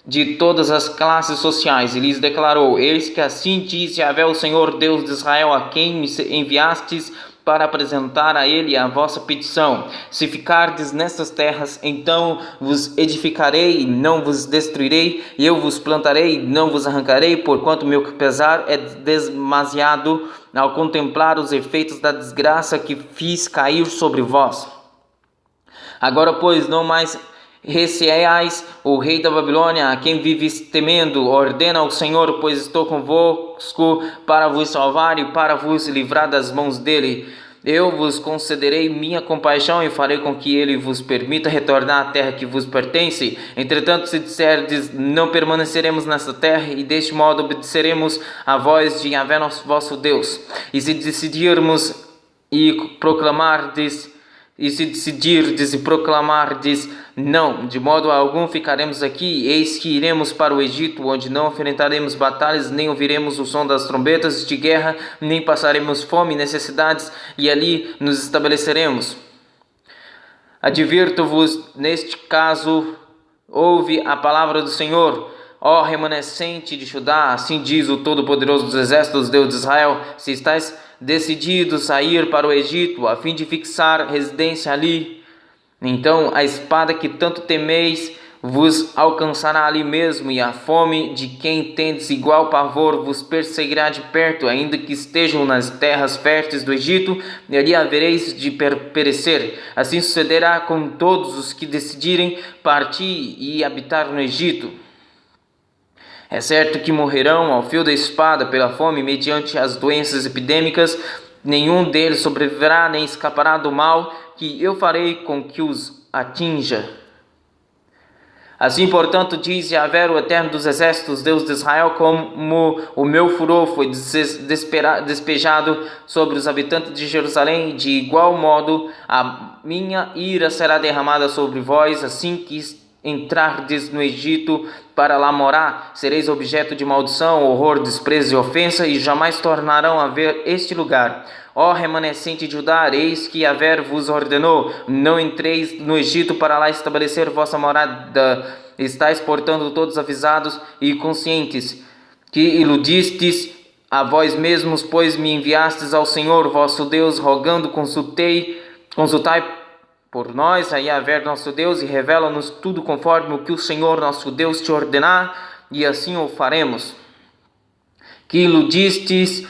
de todas as classes sociais, e lhes declarou: eis que assim diz Yahvé, o Senhor Deus de Israel, a quem me enviastes para apresentar a ele a vossa petição: se ficardes nestas terras, então vos edificarei e não vos destruirei, e eu vos plantarei e não vos arrancarei, porquanto meu pesar é demasiado ao contemplar os efeitos da desgraça que fiz cair sobre vós. Agora, pois, não mais receais o rei da Babilônia, a quem vives temendo. Ordena ao Senhor, pois estou convosco para vos salvar e para vos livrar das mãos dele. Eu vos concederei minha compaixão e farei com que ele vos permita retornar à terra que vos pertence. Entretanto, se disserdes: não permaneceremos nesta terra, e deste modo obedeceremos a voz de Yahvé, vosso Deus, e se decidirdes e proclamardes não, de modo algum ficaremos aqui, eis que iremos para o Egito, onde não enfrentaremos batalhas, nem ouviremos o som das trombetas de guerra, nem passaremos fome e necessidades, e ali nos estabeleceremos. Advirto-vos, neste caso, ouve a palavra do Senhor, ó remanescente de Judá, assim diz o Todo-Poderoso dos Exércitos, Deus de Israel: se estáis decididos a ir para o Egito, a fim de fixar residência ali, então a espada que tanto temeis vos alcançará ali mesmo, e a fome de quem tendes igual pavor vos perseguirá de perto, ainda que estejam nas terras férteis do Egito, e ali havereis de perecer. Assim sucederá com todos os que decidirem partir e habitar no Egito. É certo que morrerão ao fio da espada pela fome, mediante as doenças epidêmicas. Nenhum deles sobreviverá, nem escapará do mal que eu farei com que os atinja. Assim, portanto, diz Yahvé, o Eterno dos Exércitos, Deus de Israel, como o meu furor foi despejado sobre os habitantes de Jerusalém, de igual modo a minha ira será derramada sobre vós, assim que entrardes no Egito para lá morar. Sereis objeto de maldição, horror, desprezo e ofensa, e jamais tornarão a ver este lugar. Ó remanescente de Judá, eis que Yahvé vos ordenou: não entreis no Egito para lá estabelecer vossa morada. Estais, portanto, todos avisados e conscientes, que iludistes a vós mesmos, pois me enviastes ao Senhor vosso Deus, rogando, consultai por nós a Yahvé nosso Deus, e revela-nos tudo conforme o que o Senhor nosso Deus te ordenar, e assim o faremos. Que iludistes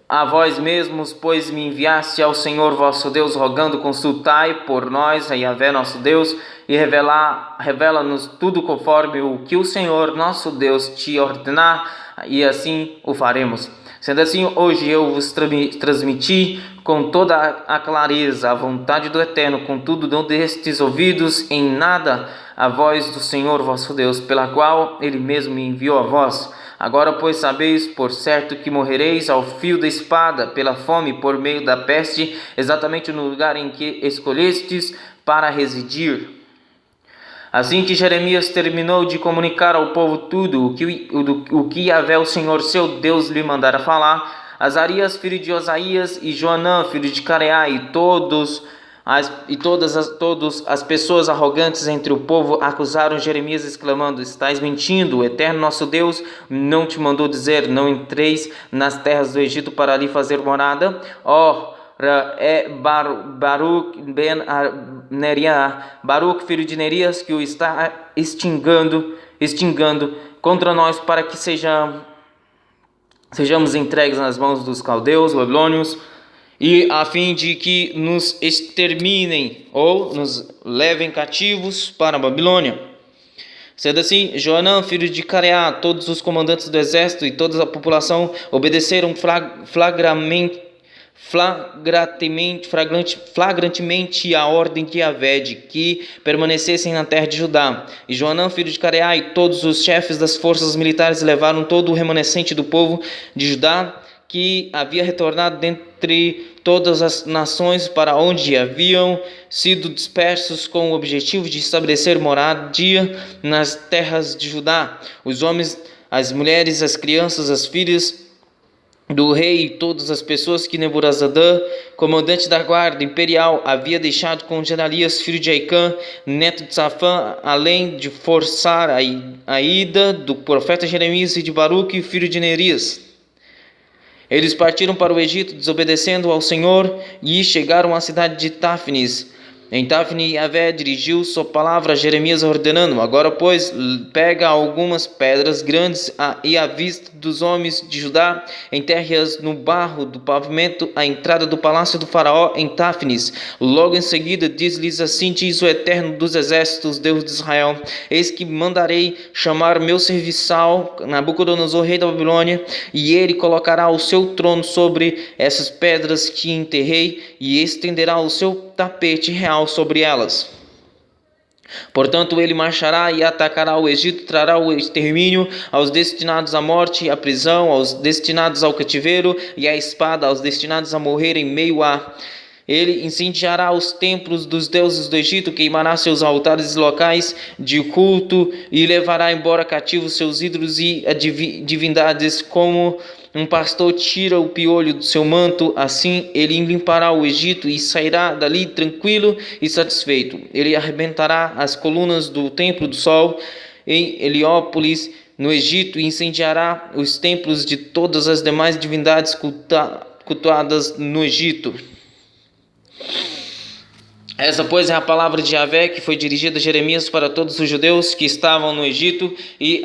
a vós mesmos, pois me enviaste ao Senhor vosso Deus, rogando, consultai por nós a Yahvé nosso Deus, e revela-nos tudo conforme o que o Senhor nosso Deus te ordenar, e assim o faremos. Sendo assim, hoje eu vos transmiti com toda a clareza a vontade do Eterno, contudo não destes ouvidos em nada a voz do Senhor vosso Deus, pela qual Ele mesmo me enviou a vós. Agora, pois, sabeis por certo que morrereis ao fio da espada, pela fome, por meio da peste, exatamente no lugar em que escolhestes para residir. Assim que Jeremias terminou de comunicar ao povo tudo o que Yahvé, o Senhor seu Deus, lhe mandara falar, Azarias, filho de Osaías, e Joanã, filho de Careá, e todas as pessoas arrogantes entre o povo acusaram Jeremias, exclamando: Estás mentindo, o Eterno nosso Deus não te mandou dizer: não entreis nas terras do Egito para ali fazer morada? É Baruch ben Neriah, Baruch, filho de Nerias, que o está extingando contra nós, para que sejamos entregues nas mãos dos caldeus, babilônios, e a fim de que nos exterminem ou nos levem cativos para a Babilônia. Sendo assim, Joanã, filho de Careá, todos os comandantes do exército e toda a população obedeceram flagrantemente a ordem de Yahvé, de que permanecessem na terra de Judá. E Joanã, filho de Careá, e todos os chefes das forças militares levaram todo o remanescente do povo de Judá, que havia retornado dentre todas as nações para onde haviam sido dispersos, com o objetivo de estabelecer moradia nas terras de Judá. Os homens, as mulheres, as crianças, as filhas do rei e todas as pessoas que Neburazadã, comandante da guarda imperial, havia deixado com Gedalias, filho de Aicã, neto de Safã, além de forçar a ida do profeta Jeremias e de Baruque, filho de Nerias. Eles partiram para o Egito, desobedecendo ao Senhor, e chegaram à cidade de Táfnis. Em Táfnis, Yahvé dirigiu sua palavra a Jeremias, ordenando: Agora, pois, pega algumas pedras grandes e à vista dos homens de Judá, enterre-as no barro do pavimento à entrada do palácio do faraó em Táfnis. Logo em seguida, diz-lhes: Assim diz o Eterno dos Exércitos, Deus de Israel: Eis que mandarei chamar meu serviçal, Nabucodonosor, rei da Babilônia, e ele colocará o seu trono sobre essas pedras que enterrei, e estenderá o seu tapete real sobre elas. Portanto, ele marchará e atacará o Egito, trará o extermínio aos destinados à morte, à prisão, aos destinados ao cativeiro, e à espada aos destinados a morrer em meio a... Ele incendiará os templos dos deuses do Egito, queimará seus altares locais de culto e levará embora cativos seus ídolos e divindades, como um pastor tira o piolho do seu manto. Assim ele limpará o Egito e sairá dali tranquilo e satisfeito. Ele arrebentará as colunas do templo do sol em Heliópolis, no Egito, e incendiará os templos de todas as demais divindades cultuadas no Egito. Essa, pois, é a palavra de Yahvé que foi dirigida a Jeremias para todos os judeus que estavam no Egito e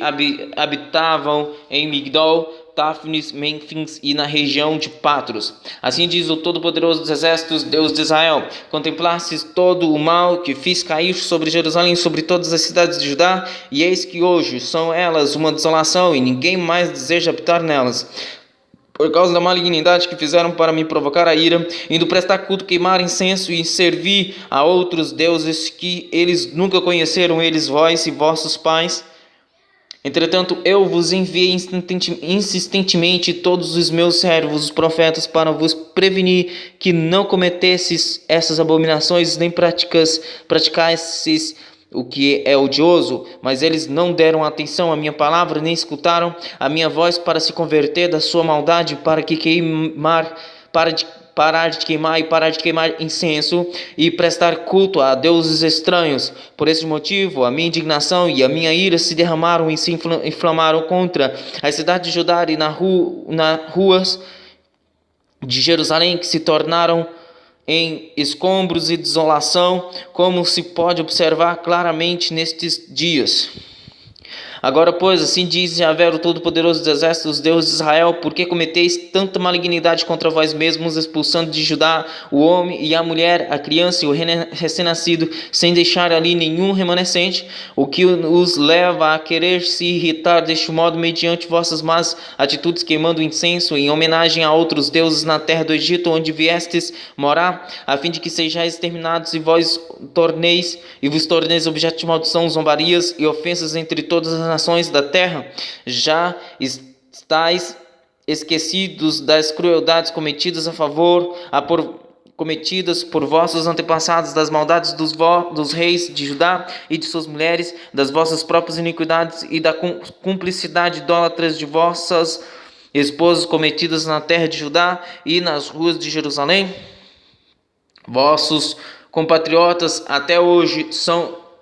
habitavam em Migdol, Táfnis, Mênfis e na região de Patros. Assim diz o Todo-Poderoso dos Exércitos, Deus de Israel: contemplastes todo o mal que fiz cair sobre Jerusalém e sobre todas as cidades de Judá, e eis que hoje são elas uma desolação, e ninguém mais deseja habitar nelas. Por causa da malignidade que fizeram para me provocar a ira, indo prestar culto, queimar incenso e servir a outros deuses que eles nunca conheceram, eles, vós e vossos pais. Entretanto, eu vos enviei insistentemente todos os meus servos, os profetas, para vos prevenir que não cometesses essas abominações, nem praticasses o que é odioso, mas eles não deram atenção à minha palavra, nem escutaram a minha voz para se converter da sua maldade, parar de queimar e parar de queimar incenso e prestar culto a deuses estranhos. Por esse motivo, a minha indignação e a minha ira se derramaram e se inflamaram contra as cidades de Judá e nas ruas de Jerusalém, que se tornaram em escombros e desolação, como se pode observar claramente nestes dias. Agora, pois, assim diz Yahvé, o Todo-Poderoso dos Exércitos, Deus de Israel: por que cometeis tanta malignidade contra vós mesmos, expulsando de Judá o homem e a mulher, a criança e o recém-nascido, sem deixar ali nenhum remanescente? O que os leva a querer se irritar deste modo mediante vossas más atitudes, queimando incenso em homenagem a outros deuses na terra do Egito, onde viestes morar, a fim de que sejais exterminados e vos torneis objeto de maldição, zombarias e ofensas entre todas as nações da terra? Já estáis esquecidos das crueldades cometidas cometidas por vossos antepassados, das maldades dos reis de Judá e de suas mulheres, das vossas próprias iniquidades e da cumplicidade idólatras de vossas esposas cometidas na terra de Judá e nas ruas de Jerusalém? Vossos compatriotas até hoje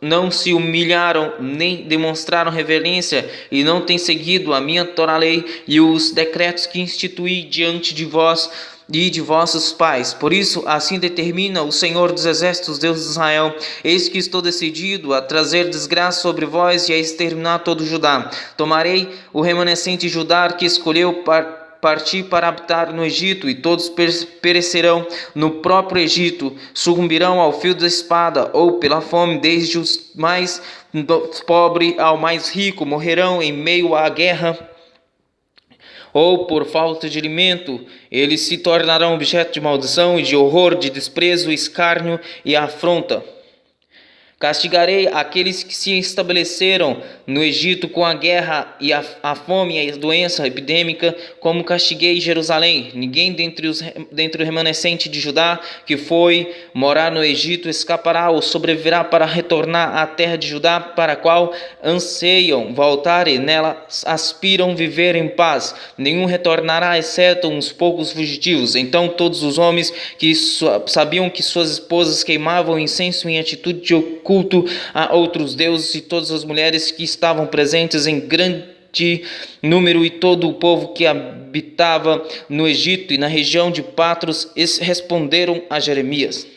não se humilharam, nem demonstraram reverência, e não têm seguido a minha Torá-lei e os decretos que instituí diante de vós e de vossos pais. Por isso, assim determina o Senhor dos Exércitos, Deus de Israel: eis que estou decidido a trazer desgraça sobre vós e a exterminar todo Judá. Tomarei o remanescente de Judá que escolheu partir para habitar no Egito, e todos perecerão no próprio Egito, sucumbirão ao fio da espada ou pela fome, desde os mais pobres ao mais rico, morrerão em meio à guerra ou por falta de alimento. Eles se tornarão objeto de maldição e de horror, de desprezo, escárnio e afronta. Castigarei aqueles que se estabeleceram no Egito com a guerra e a fome e a doença epidêmica, como castiguei Jerusalém. Ninguém dentre o remanescente de Judá que foi morar no Egito escapará ou sobreviverá para retornar à terra de Judá, para a qual anseiam voltar e nela aspiram viver em paz. Nenhum retornará, exceto uns poucos fugitivos. Então todos os homens que sabiam que suas esposas queimavam incenso em atitude de culto a outros deuses, e todas as mulheres que estavam presentes em grande número, e todo o povo que habitava no Egito e na região de Patros, responderam a Jeremias: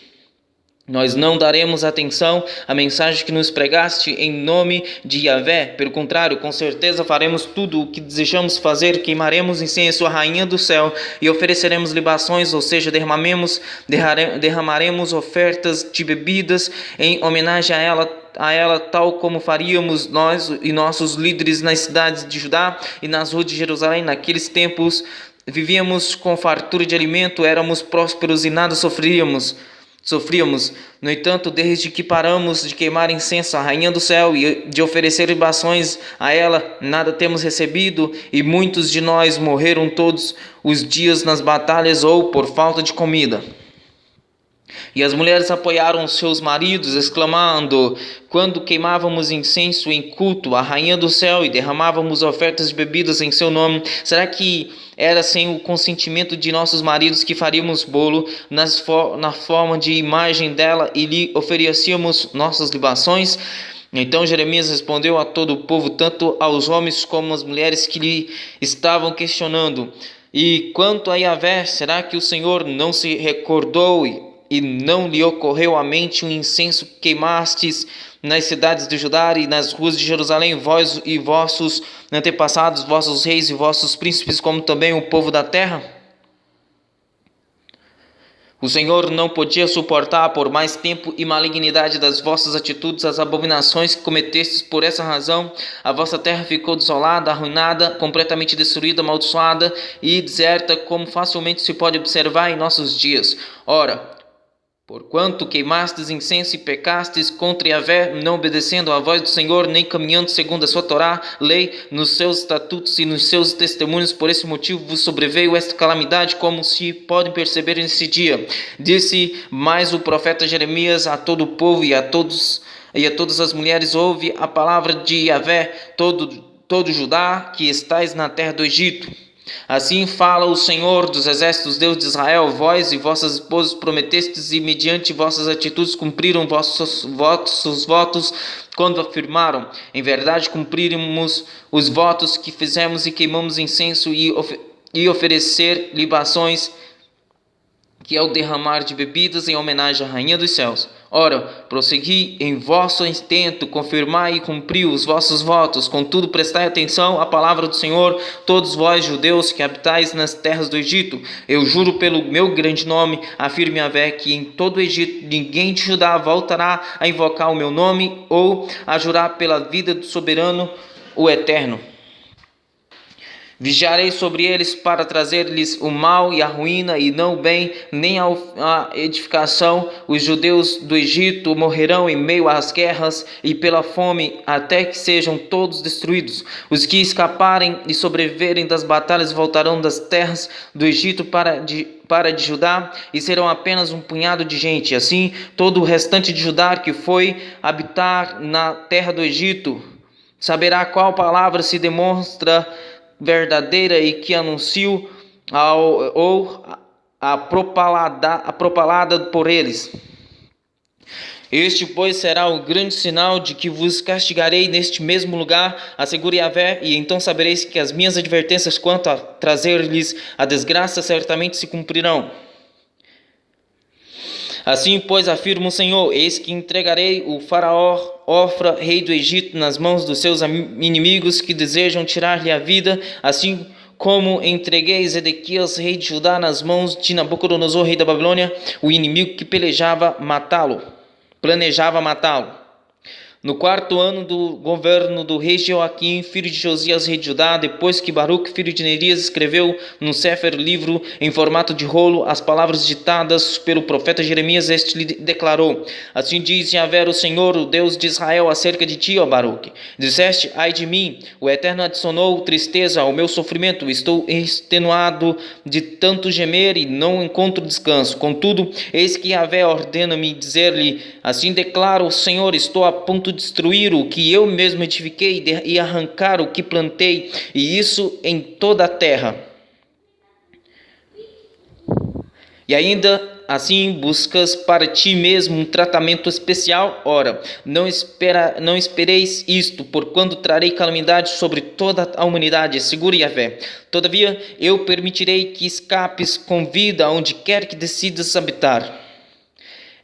nós não daremos atenção à mensagem que nos pregaste em nome de Yahvé. Pelo contrário, com certeza faremos tudo o que desejamos fazer: queimaremos incenso à rainha do céu e ofereceremos libações, ou seja, derramaremos ofertas de bebidas em homenagem a ela, tal como faríamos nós e nossos líderes nas cidades de Judá e nas ruas de Jerusalém. Naqueles tempos vivíamos com fartura de alimento, éramos prósperos e nada sofríamos. No entanto, desde que paramos de queimar incenso à rainha do céu e de oferecer libações a ela, nada temos recebido, e muitos de nós morreram todos os dias nas batalhas ou por falta de comida. E as mulheres apoiaram seus maridos, exclamando: quando queimávamos incenso em culto à rainha do céu e derramávamos ofertas de bebidas em seu nome, será que era sem o consentimento de nossos maridos que faríamos bolo na forma de imagem dela e lhe oferecíamos nossas libações? Então Jeremias respondeu a todo o povo, tanto aos homens como às mulheres que lhe estavam questionando: e quanto a Yahvé, será que o Senhor não se recordou e não lhe ocorreu à mente um incenso que queimastes nas cidades de Judá e nas ruas de Jerusalém, vós e vossos antepassados, vossos reis e vossos príncipes, como também o povo da terra? O Senhor não podia suportar por mais tempo e malignidade das vossas atitudes as abominações que cometestes. Por essa razão, a vossa terra ficou desolada, arruinada, completamente destruída, amaldiçoada e deserta, como facilmente se pode observar em nossos dias. Ora, porquanto queimastes incenso e pecastes contra Yahvé, não obedecendo à voz do Senhor, nem caminhando segundo a sua Torá, lei, nos seus estatutos e nos seus testemunhos, por esse motivo vos sobreveio esta calamidade, como se podem perceber nesse dia. Disse mais o profeta Jeremias a todo o povo e a todas as mulheres: ouve a palavra de Yahvé, todo Judá que estais na terra do Egito. Assim fala o Senhor dos exércitos, Deus de Israel: vós e vossas esposas prometestes e mediante vossas atitudes cumpriram vossos votos quando afirmaram: em verdade cumpriremos os votos que fizemos e queimamos incenso e oferecer libações, que é o derramar de bebidas em homenagem à Rainha dos Céus. Ora, prossegui em vosso intento, confirmai e cumpri os vossos votos. Contudo, prestai atenção à palavra do Senhor, todos vós, judeus, que habitais nas terras do Egito. Eu juro pelo meu grande nome, afirme Yahvé, que em todo o Egito ninguém de Judá voltará a invocar o meu nome ou a jurar pela vida do soberano, o Eterno. Vigiarei sobre eles para trazer-lhes o mal e a ruína, e não o bem, nem a edificação. Os judeus do Egito morrerão em meio às guerras e pela fome, até que sejam todos destruídos. Os que escaparem e sobreviverem das batalhas voltarão das terras do Egito para de Judá, e serão apenas um punhado de gente. Assim, todo o restante de Judá que foi habitar na terra do Egito saberá qual palavra se demonstra verdadeira e que anuncio a propalada por eles. Este, pois, será o grande sinal de que vos castigarei neste mesmo lugar, assegure Yahvé, e então sabereis que as minhas advertências quanto a trazer-lhes a desgraça certamente se cumprirão. Assim, pois, afirma o Senhor: eis que entregarei o faraó Ofra, rei do Egito, nas mãos dos seus inimigos que desejam tirar-lhe a vida, assim como entreguei Zedequias, rei de Judá, nas mãos de Nabucodonosor, rei da Babilônia, o inimigo que planejava matá-lo. No 4º ano do governo do rei Joaquim, filho de Josias, rei de Judá, depois que Baruque, filho de Nerias, escreveu no Sefer, livro em formato de rolo, as palavras ditadas pelo profeta Jeremias, este lhe declarou: assim diz Yahvé, o Senhor, o Deus de Israel, acerca de ti, ó Baruque. Disseste: ai de mim, o Eterno adicionou tristeza ao meu sofrimento, estou extenuado de tanto gemer e não encontro descanso. Contudo, eis que Yahvé ordena-me dizer-lhe: assim declara o Senhor, estou a ponto de destruir o que eu mesmo edifiquei e arrancar o que plantei, e isso em toda a terra. E ainda assim buscas para ti mesmo um tratamento especial? Ora, não espereis isto, porquanto trarei calamidade sobre toda a humanidade, segure Yahvé. Todavia, eu permitirei que escapes com vida aonde quer que decidas habitar.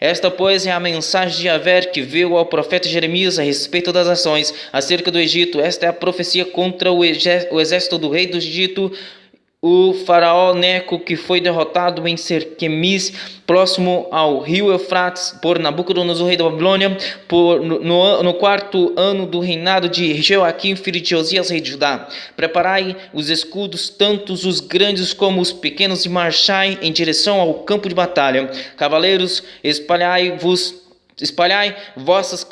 Esta, pois, é a mensagem de Yahvé que veio ao profeta Jeremias a respeito das ações acerca do Egito. Esta é a profecia contra o exército do rei do Egito, o faraó Neco, que foi derrotado em Serquemis, próximo ao rio Eufrates, por Nabucodonosor, rei da Babilônia, no 4º ano do reinado de Joaquim, filho de Josias, rei de Judá. Preparai os escudos, tanto os grandes como os pequenos, e marchai em direção ao campo de batalha. Cavaleiros, espalhai vossas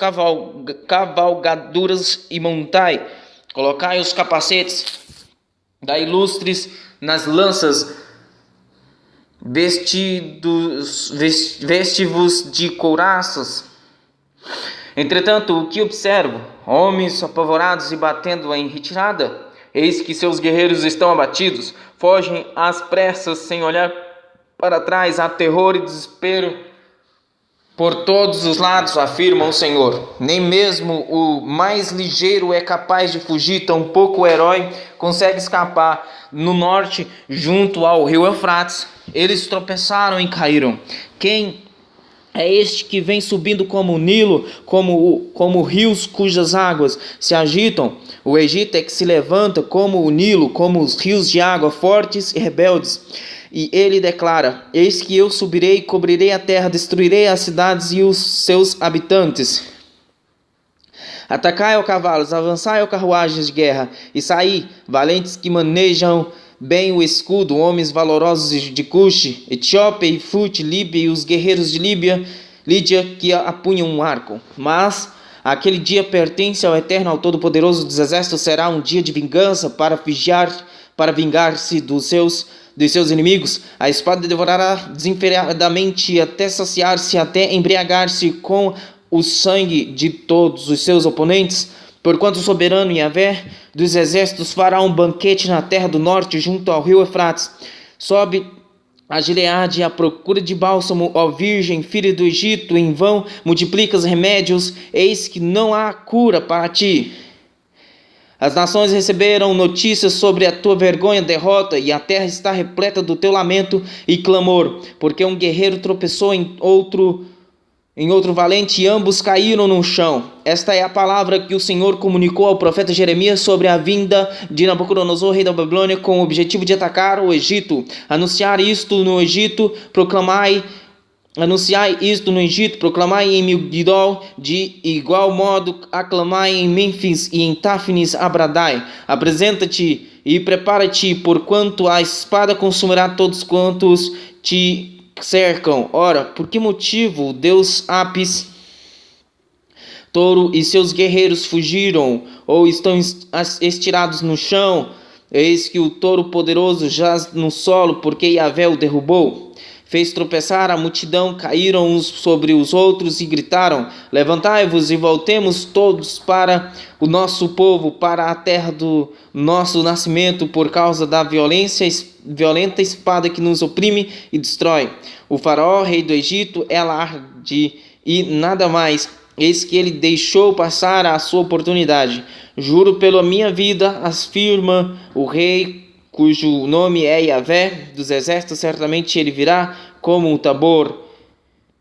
cavalgaduras e montai. Colocai os capacetes, dai lustres nas lanças, vesti-vos de couraças. Entretanto, o que observo? Homens apavorados e batendo em retirada. Eis que seus guerreiros estão abatidos, fogem às pressas sem olhar para trás. Há terror e desespero por todos os lados, afirma o Senhor. Nem mesmo o mais ligeiro é capaz de fugir, tampouco o herói consegue escapar. No norte, junto ao rio Eufrates, eles tropeçaram e caíram. Quem É este que vem subindo como o Nilo, como rios cujas águas se agitam. O Egito é que se levanta como o Nilo, como os rios de água fortes e rebeldes. E ele declara: eis que eu subirei, cobrirei a terra, destruirei as cidades e os seus habitantes. Atacai, ó cavalos, avançai, ó carruagens de guerra, e saí, valentes que manejam bem o escudo, homens valorosos de Cuxi, Etiópia e Fute, Líbia e os guerreiros de Lídia que apunham um arco. Mas aquele dia pertence ao Eterno, ao Todo-Poderoso dos Exércitos, será um dia de vingança para vingar-se dos seus inimigos. A espada devorará desenfreadamente até saciar-se, até embriagar-se com o sangue de todos os seus oponentes. Porquanto o soberano Yahvé dos exércitos fará um banquete na terra do norte, junto ao rio Eufrates. Sobe a Gileade à procura de bálsamo, ó virgem, filha do Egito, em vão multiplicas remédios, eis que não há cura para ti. As nações receberam notícias sobre a tua vergonha, derrota, e a terra está repleta do teu lamento e clamor, porque um guerreiro tropeçou em outro valente, e ambos caíram no chão. Esta é a palavra que o Senhor comunicou ao profeta Jeremias sobre a vinda de Nabucodonosor, rei da Babilônia, com o objetivo de atacar o Egito. Anunciai isto no Egito, proclamai em Migdol, de igual modo aclamai em Mênfis e em Táfnis Abradai. Apresenta-te e prepara-te, porquanto a espada consumirá todos quantos te cercam. Ora, por que motivo Deus Apis, touro e seus guerreiros fugiram ou estão estirados no chão? Eis que o touro poderoso jaz no solo, porque Yahvé o derrubou. Fez tropeçar a multidão, caíram uns sobre os outros e gritaram: levantai-vos e voltemos todos para o nosso povo, para a terra do nosso nascimento, por causa da violenta espada que nos oprime e destrói. O faraó, rei do Egito, é alarde e nada mais. Eis que ele deixou passar a sua oportunidade. Juro pela minha vida, afirma o rei, cujo nome é Yahvé dos exércitos, certamente ele virá como um Tabor,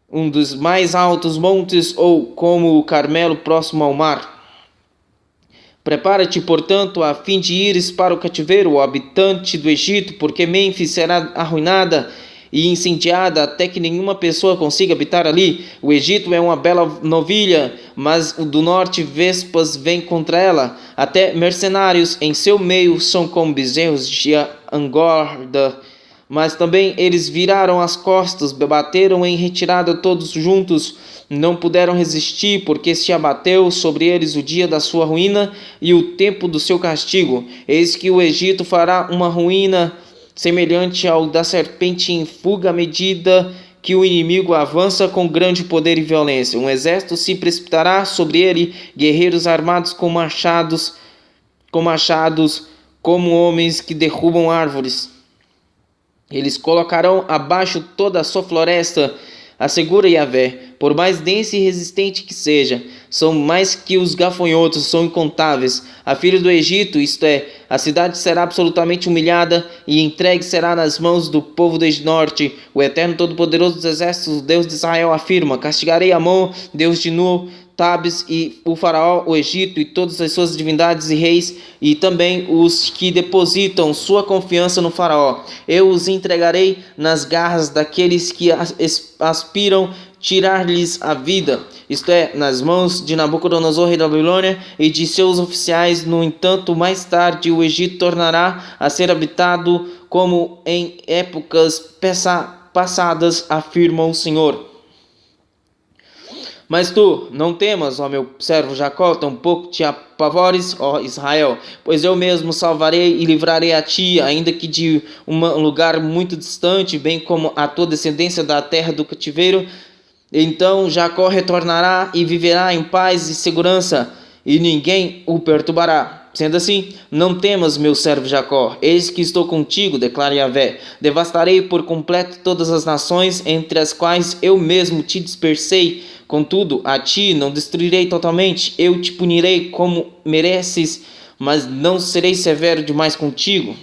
um dos mais altos montes, ou como o Carmelo próximo ao mar. Prepara-te, portanto, a fim de ires para o cativeiro, o habitante do Egito, porque Mênfis será arruinada e incendiada até que nenhuma pessoa consiga habitar ali. O Egito é uma bela novilha, mas do norte vespas vêm contra ela. Até mercenários em seu meio são como bezerros de engorda. Mas também eles viraram as costas, bateram em retirada todos juntos. Não puderam resistir, porque se abateu sobre eles o dia da sua ruína e o tempo do seu castigo. Eis que o Egito fará uma ruína semelhante ao da serpente em fuga à medida que o inimigo avança com grande poder e violência. Um exército se precipitará sobre ele, guerreiros armados com machados, como homens que derrubam árvores. Eles colocarão abaixo toda a sua floresta, assegura Yahvé, por mais densa e resistente que seja. São mais que os gafanhotos, são incontáveis. A filha do Egito, isto é, a cidade será absolutamente humilhada e entregue será nas mãos do povo do norte. O Eterno Todo-Poderoso dos Exércitos, o Deus de Israel, afirma: castigarei Amon, Deus de Nu, Tabes e o faraó, o Egito e todas as suas divindades e reis, e também os que depositam sua confiança no faraó. Eu os entregarei nas garras daqueles que aspiram tirar-lhes a vida, isto é, nas mãos de Nabucodonosor, rei da Babilônia, e de seus oficiais. No entanto, mais tarde o Egito tornará a ser habitado como em épocas passadas, afirma o Senhor. Mas tu, não temas, ó meu servo Jacó, tampouco te apavores, ó Israel, pois eu mesmo salvarei e livrarei a ti, ainda que de um lugar muito distante, bem como a tua descendência da terra do cativeiro. Então Jacó retornará e viverá em paz e segurança, e ninguém o perturbará. Sendo assim, não temas, meu servo Jacó, eis que estou contigo, declara Yahvé. Devastarei por completo todas as nações entre as quais eu mesmo te dispersei. Contudo, a ti não destruirei totalmente, eu te punirei como mereces, mas não serei severo demais contigo.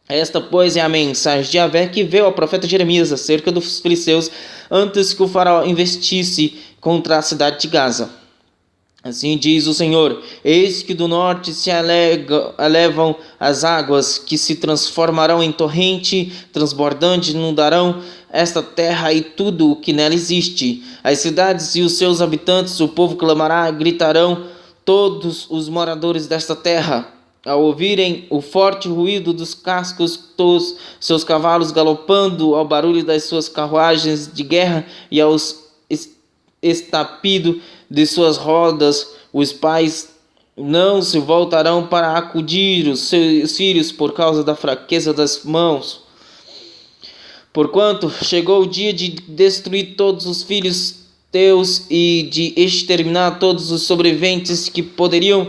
Esta, pois, é a mensagem de Yahvé que veio ao profeta Jeremias acerca dos filisteus antes que o faraó investisse contra a cidade de Gaza. Assim diz o Senhor: eis que do norte se elevam as águas, que se transformarão em torrente transbordante, inundarão esta terra e tudo o que nela existe. As cidades e os seus habitantes, o povo clamará, gritarão todos os moradores desta terra. Ao ouvirem o forte ruído dos cascos dos seus cavalos galopando, ao barulho das suas carruagens de guerra e ao estapido de suas rodas, os pais não se voltarão para acudir os seus filhos por causa da fraqueza das mãos. Porquanto chegou o dia de destruir todos os filhos teus e de exterminar todos os sobreviventes que poderiam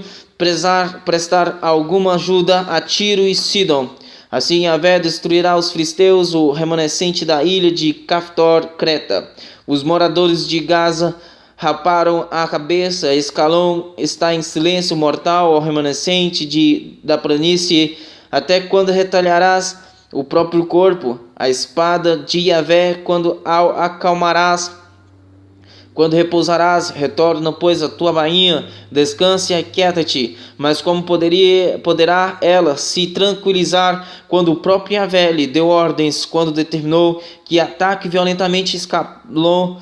prestar alguma ajuda a Tiro e Sidom. Assim Yahvé destruirá os filisteus, o remanescente da ilha de Caftor, Creta. Os moradores de Gaza raparam a cabeça, Escalon está em silêncio mortal ao remanescente da planície. Até quando retalharás o próprio corpo? A espada de Yahvé, quando acalmarás? Quando repousarás? Retorna, pois, a tua bainha, descanse e aquieta-te. Mas como poderá ela se tranquilizar quando o próprio Yahvé lhe deu ordens, quando determinou que ataque violentamente Escalon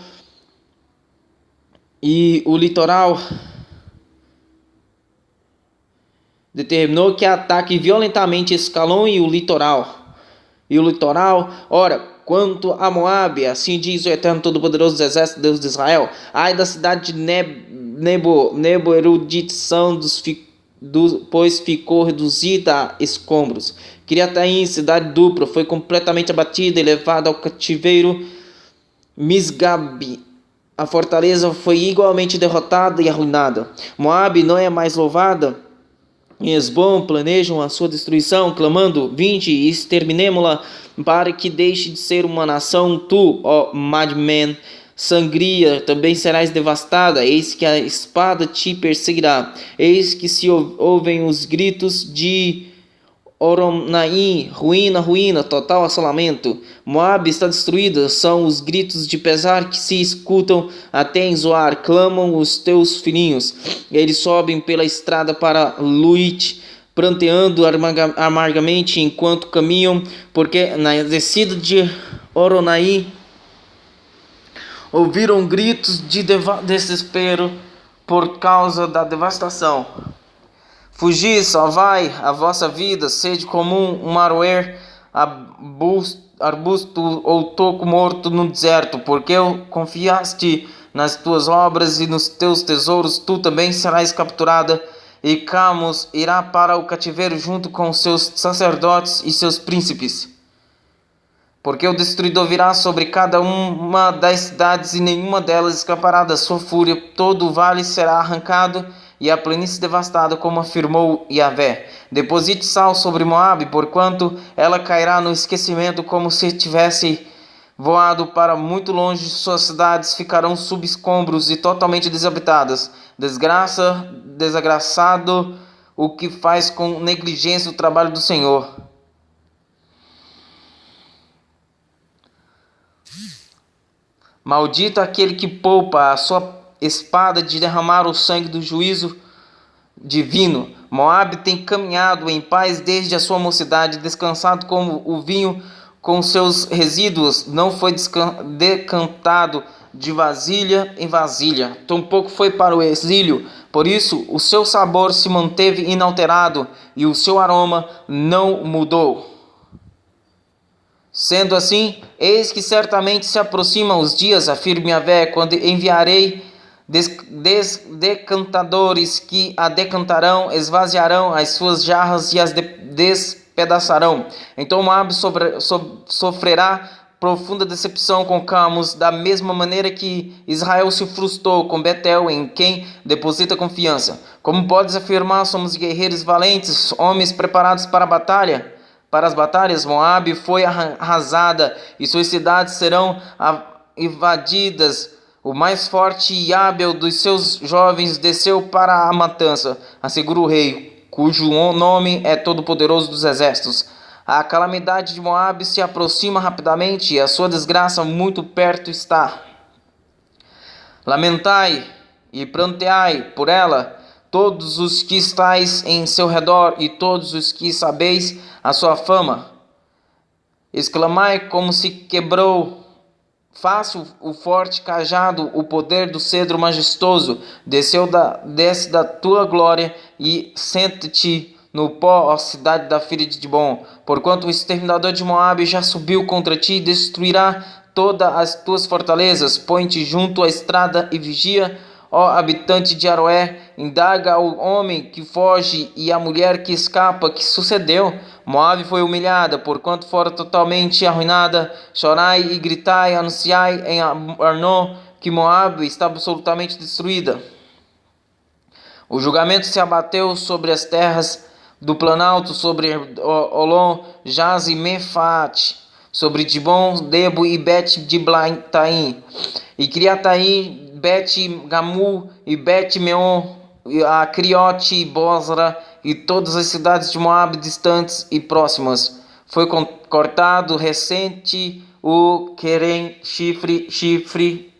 e o litoral? Determinou que ataque violentamente Escalon e o litoral. Ora, quanto a Moabe, assim diz o Eterno Todo-Poderoso dos Exércitos, Deus de Israel: ai da cidade de Nebo, erudição pois ficou reduzida a escombros. Kiriataim, cidade dupla, foi completamente abatida e levada ao cativeiro. Misgabe, a fortaleza, foi igualmente derrotada e arruinada. Moabe não é mais louvada. Em Esbom planejam a sua destruição, clamando: vinde e exterminemo-la, para que deixe de ser uma nação. Tu, ó Madmen, sangria, também serás devastada. Eis que a espada te perseguirá. Eis que se ouvem os gritos de Oronaim, ruína, ruína, total assolamento. Moabe está destruída, são os gritos de pesar que se escutam até em Zoar. Clamam os teus filhinhos. Eles sobem pela estrada para Luit, pranteando amargamente enquanto caminham, porque na descida de Oronaim ouviram gritos de desespero por causa da devastação. Fugi, salvai a vossa vida, sede comum, um aroer, arbusto ou toco morto no deserto, porque confiaste nas tuas obras e nos teus tesouros, tu também serás capturada, e Camos irá para o cativeiro junto com seus sacerdotes e seus príncipes. Porque o destruidor virá sobre cada uma das cidades e nenhuma delas escapará da sua fúria, todo o vale será arrancado e a planície devastada, como afirmou Yahvé. Deposite sal sobre Moabe, porquanto ela cairá no esquecimento como se tivesse voado para muito longe. Suas cidades ficarão sob escombros e totalmente desabitadas. Desgraçado o que faz com negligência o trabalho do Senhor. Maldito aquele que poupa a sua espada de derramar o sangue do juízo divino. Moabe tem caminhado em paz desde a sua mocidade, descansado como o vinho com seus resíduos, não foi decantado de vasilha em vasilha, tampouco foi para o exílio. Por isso o seu sabor se manteve inalterado e o seu aroma não mudou. Sendo assim, eis que certamente se aproximam os dias, afirma Yahvé, quando enviarei decantadores que a decantarão, esvaziarão as suas jarras e as despedaçarão. Então Moabe sofrerá profunda decepção com Camos, da mesma maneira que Israel se frustrou com Betel, em quem deposita confiança. Como podes afirmar, somos guerreiros valentes, homens preparados para a batalha? Para as batalhas, Moabe foi arrasada e suas cidades serão invadidas. O mais forte e hábil dos seus jovens desceu para a matança, assegura o rei, cujo nome é Todo-Poderoso dos Exércitos. A calamidade de Moabe se aproxima rapidamente e a sua desgraça muito perto está. Lamentai e pranteai por ela, todos os que estáis em seu redor e todos os que sabeis a sua fama. Exclamai como se quebrou fácil o forte cajado, o poder do cedro majestoso desce da tua glória e senta-te no pó, ó cidade da filha de Dibon, porquanto o exterminador de Moabe já subiu contra ti e destruirá todas as tuas fortalezas. Põe-te junto à estrada e vigia, ó habitante de Aroé, indaga ao homem que foge e à mulher que escapa, que sucedeu. Moabe foi humilhada, porquanto fora totalmente arruinada. Chorai e gritai, anunciai em Arnon que Moabe está absolutamente destruída. O julgamento se abateu sobre as terras do Planalto, sobre Olom, Jaz e Mefaate, sobre Dibon, Debo e Bet-Diblaim, e Criataim, Bet-Gamu e Bet-Meon, a Criote e Bosra, e todas as cidades de Moabe distantes e próximas. Foi cortado recente o Querem, chifre,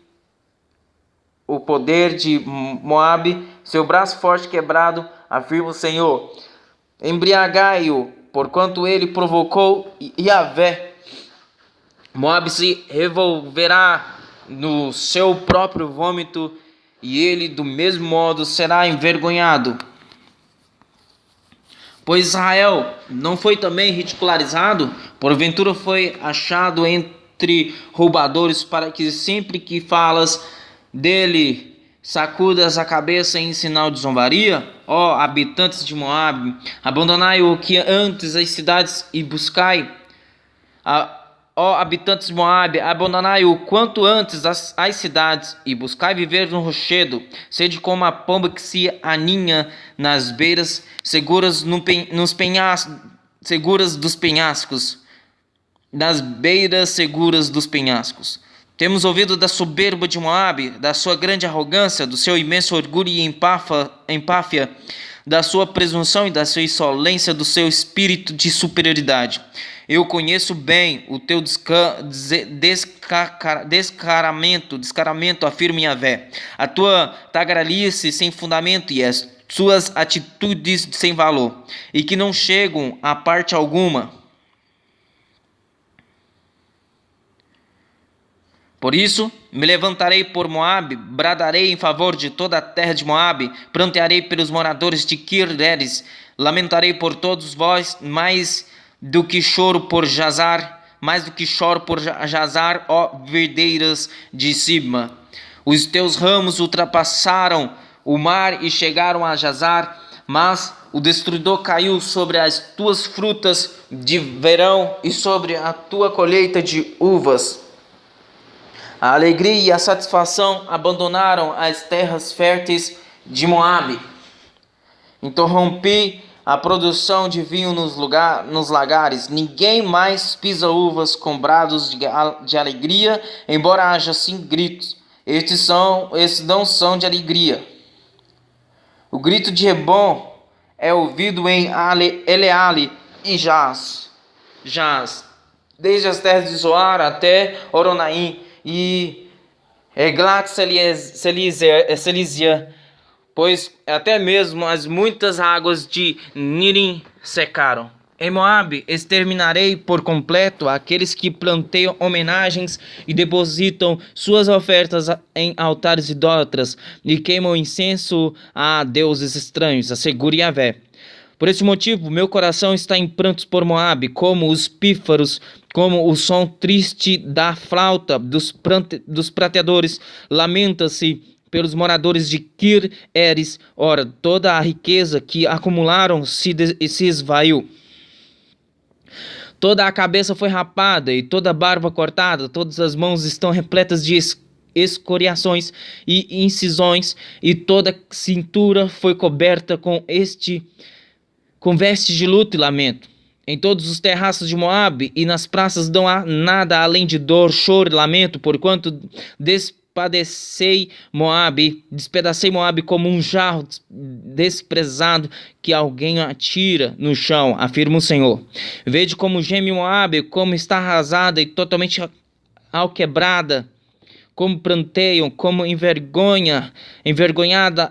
o poder de Moabe, seu braço forte quebrado, afirma o Senhor. Embriagai-o, porquanto ele provocou Yahvé. Moabe se revolverá no seu próprio vômito, e ele do mesmo modo será envergonhado. Pois Israel não foi também ridicularizado? Porventura foi achado entre roubadores, para que sempre que falas dele sacudas a cabeça em sinal de zombaria? Ó habitantes de Moabe, abandonai o que antes as cidades e buscai. Ó habitantes de Moabe, abandonai o quanto antes as cidades e buscai viver no rochedo. Sede como a pomba que se aninha nas beiras, seguras dos penhascos, nas beiras seguras dos penhascos. Temos ouvido da soberba de Moabe, da sua grande arrogância, do seu imenso orgulho e empáfia, da sua presunção e da sua insolência, do seu espírito de superioridade. Eu conheço bem o teu descaramento, afirma Yahvé, a tua tagarelice sem fundamento e as suas atitudes sem valor, e que não chegam a parte alguma. Por isso, me levantarei por Moabe, bradarei em favor de toda a terra de Moabe, prantearei pelos moradores de Kir-Heres, lamentarei por todos vós, mais do que choro por Jazar, ó verdeiras de Sibma. Os teus ramos ultrapassaram o mar e chegaram a Jazar, mas o destruidor caiu sobre as tuas frutas de verão e sobre a tua colheita de uvas. A alegria e a satisfação abandonaram as terras férteis de Moabe. Interrompi a produção de vinho nos lagares. Ninguém mais pisa uvas com brados de alegria, embora haja sim gritos. Estes não são de alegria. O grito de Hebom é ouvido em Eleale e Jaz, desde as terras de Zoar até Oronaim e Eglat-Selizia, pois até mesmo as muitas águas de Nirim secaram. Em Moabe exterminarei por completo aqueles que planteiam homenagens e depositam suas ofertas em altares idólatras e queimam incenso a deuses estranhos, assegura Yahvé. Por esse motivo, meu coração está em prantos por Moabe, como os pífaros, como o som triste da flauta dos prateadores. Lamenta-se pelos moradores de Kir-Heres. Ora, toda a riqueza que acumularam se esvaiu. Toda a cabeça foi rapada e toda a barba cortada, todas as mãos estão repletas de escoriações e incisões, e toda a cintura foi coberta com vestes de luto e lamento. Em todos os terraços de Moabe e nas praças não há nada além de dor, choro e lamento, porquanto despedacei Moabe como um jarro desprezado que alguém atira no chão, afirma o Senhor. Vede como geme Moabe, como está arrasada e totalmente alquebrada, como pranteiam, como envergonhada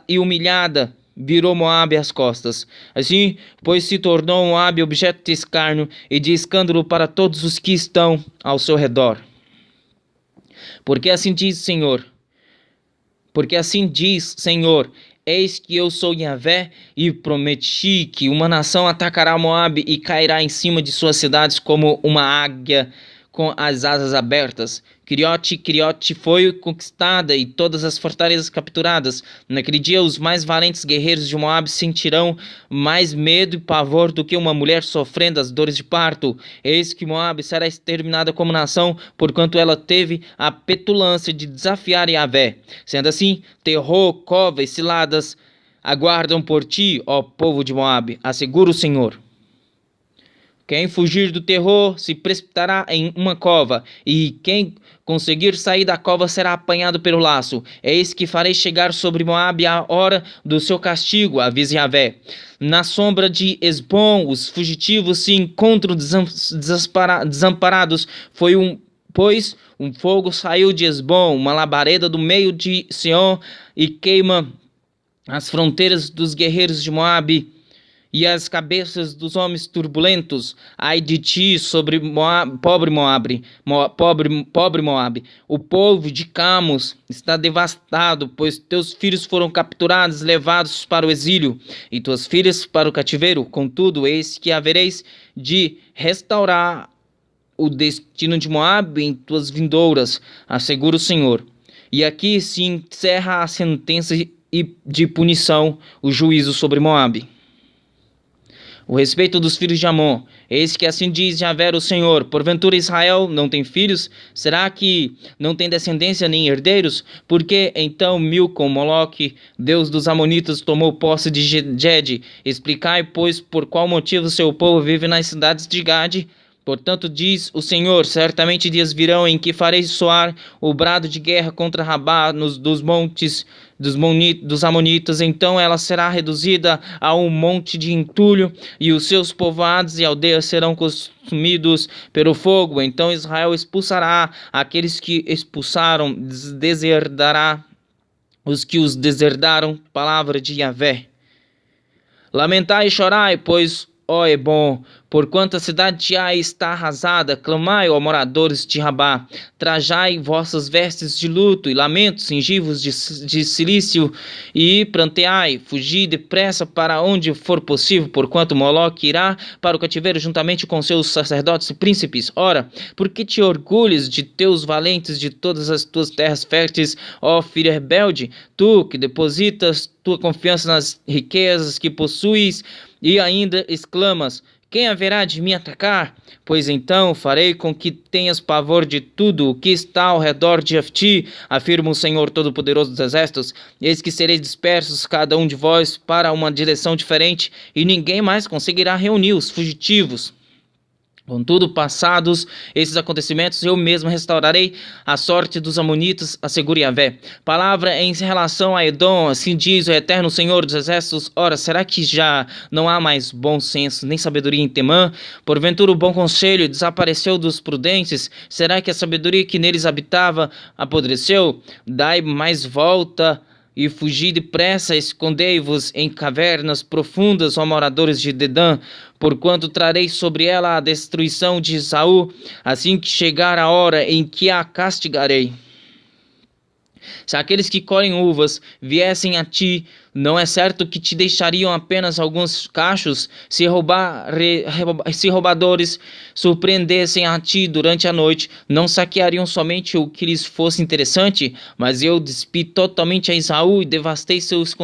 e humilhada, virou Moabe as costas. Assim, pois se tornou Moabe objeto de escárnio e de escândalo para todos os que estão ao seu redor. Porque assim diz Senhor, eis que eu sou Yahvé e prometi que uma nação atacará Moabe e cairá em cima de suas cidades como uma águia com as asas abertas. Queriote foi conquistada e todas as fortalezas capturadas. Naquele dia os mais valentes guerreiros de Moabe sentirão mais medo e pavor do que uma mulher sofrendo as dores de parto. Eis que Moabe será exterminada como nação, porquanto ela teve a petulância de desafiar Yahvé. Sendo assim, terror, cova e ciladas aguardam por ti, ó povo de Moabe, assegura o Senhor. Quem fugir do terror se precipitará em uma cova, e quem conseguir sair da cova será apanhado pelo laço. Eis que farei chegar sobre Moabe a hora do seu castigo, avisa Yahvé. Na sombra de Esbom, os fugitivos se encontram desamparados. Pois um fogo saiu de Esbom, uma labareda do meio de Sion, e queima as fronteiras dos guerreiros de Moabe e as cabeças dos homens turbulentos. Ai de ti, sobre Moabe, pobre Moabe. O povo de Camos está devastado, pois teus filhos foram capturados, levados para o exílio, e tuas filhas para o cativeiro. Contudo, eis que havereis de restaurar o destino de Moabe em tuas vindouras, assegura o Senhor. E aqui se encerra a sentença de punição, o juízo sobre Moabe. O respeito dos filhos de Amon. Eis que assim diz Yahvé o Senhor: porventura Israel não tem filhos? Será que não tem descendência nem herdeiros? Porque então Milcom, Moloque, Deus dos Amonitas, tomou posse de Gede? Explicai, pois, por qual motivo seu povo vive nas cidades de Gade? Portanto, diz o Senhor: certamente dias virão em que farei soar o brado de guerra contra Rabá dos montes dos Amonitas. Então ela será reduzida a um monte de entulho, e os seus povoados e aldeias serão consumidos pelo fogo. Então Israel expulsará aqueles que expulsaram, deserdará os que os deserdaram. Palavra de Yahvé. Lamentai e chorai, pois ó Hebom, porquanto a cidade de Ai está arrasada. Clamai, ó moradores de Rabá, trajai vossas vestes de luto e lamentos, cingivos de cilício, e pranteai, fugi depressa para onde for possível, porquanto Moloque irá para o cativeiro juntamente com seus sacerdotes e príncipes. Ora, por que te orgulhas de teus valentes de todas as tuas terras férteis, ó filha rebelde? Tu que depositas tua confiança nas riquezas que possuis, e ainda exclamas: quem haverá de me atacar? Pois então farei com que tenhas pavor de tudo o que está ao redor de ti, afirma o Senhor Todo-Poderoso dos Exércitos. Eis que sereis dispersos, cada um de vós, para uma direção diferente, e ninguém mais conseguirá reunir os fugitivos. Contudo, passados esses acontecimentos, eu mesmo restaurarei a sorte dos amonitas, assegura Yahvé. Palavra em relação a Edom, assim diz o eterno Senhor dos Exércitos: ora, será que já não há mais bom senso, nem sabedoria em Temã? Porventura o bom conselho desapareceu dos prudentes? Será que a sabedoria que neles habitava apodreceu? Dai mais volta e fugi depressa, escondei-vos em cavernas profundas, ó moradores de Dedã, porquanto trarei sobre ela a destruição de Esaú, assim que chegar a hora em que a castigarei. Se aqueles que colhem uvas viessem a ti, não é certo que te deixariam apenas alguns cachos? Se roubadores surpreendessem a ti durante a noite, não saqueariam somente o que lhes fosse interessante? Mas eu despi totalmente a Esaú e devastei seus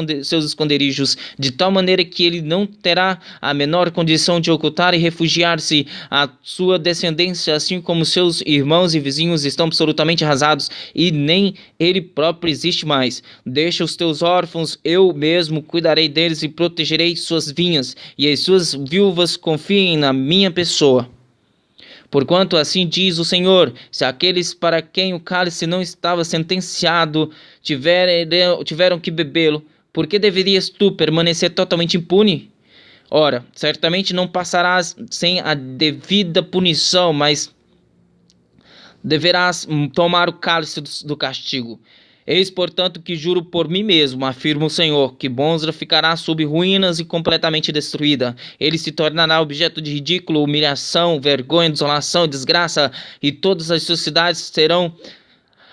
esconderijos, de tal maneira que ele não terá a menor condição de ocultar e refugiar-se. A sua descendência, assim como seus irmãos e vizinhos, estão absolutamente arrasados, e nem ele próprio existe mais. Deixa os teus órfãos, eu mesmo cuidarei deles e protegerei suas vinhas, e as suas viúvas confiem na minha pessoa. Porquanto assim diz o Senhor, se aqueles para quem o cálice não estava sentenciado tiveram que bebê-lo, por que deverias tu permanecer totalmente impune? Ora, certamente não passarás sem a devida punição, mas deverás tomar o cálice do castigo. Eis, portanto, que juro por mim mesmo, afirma o Senhor, que Bosra ficará sob ruínas e completamente destruída. Ele se tornará objeto de ridículo, humilhação, vergonha, desolação, desgraça, e todas as suas cidades serão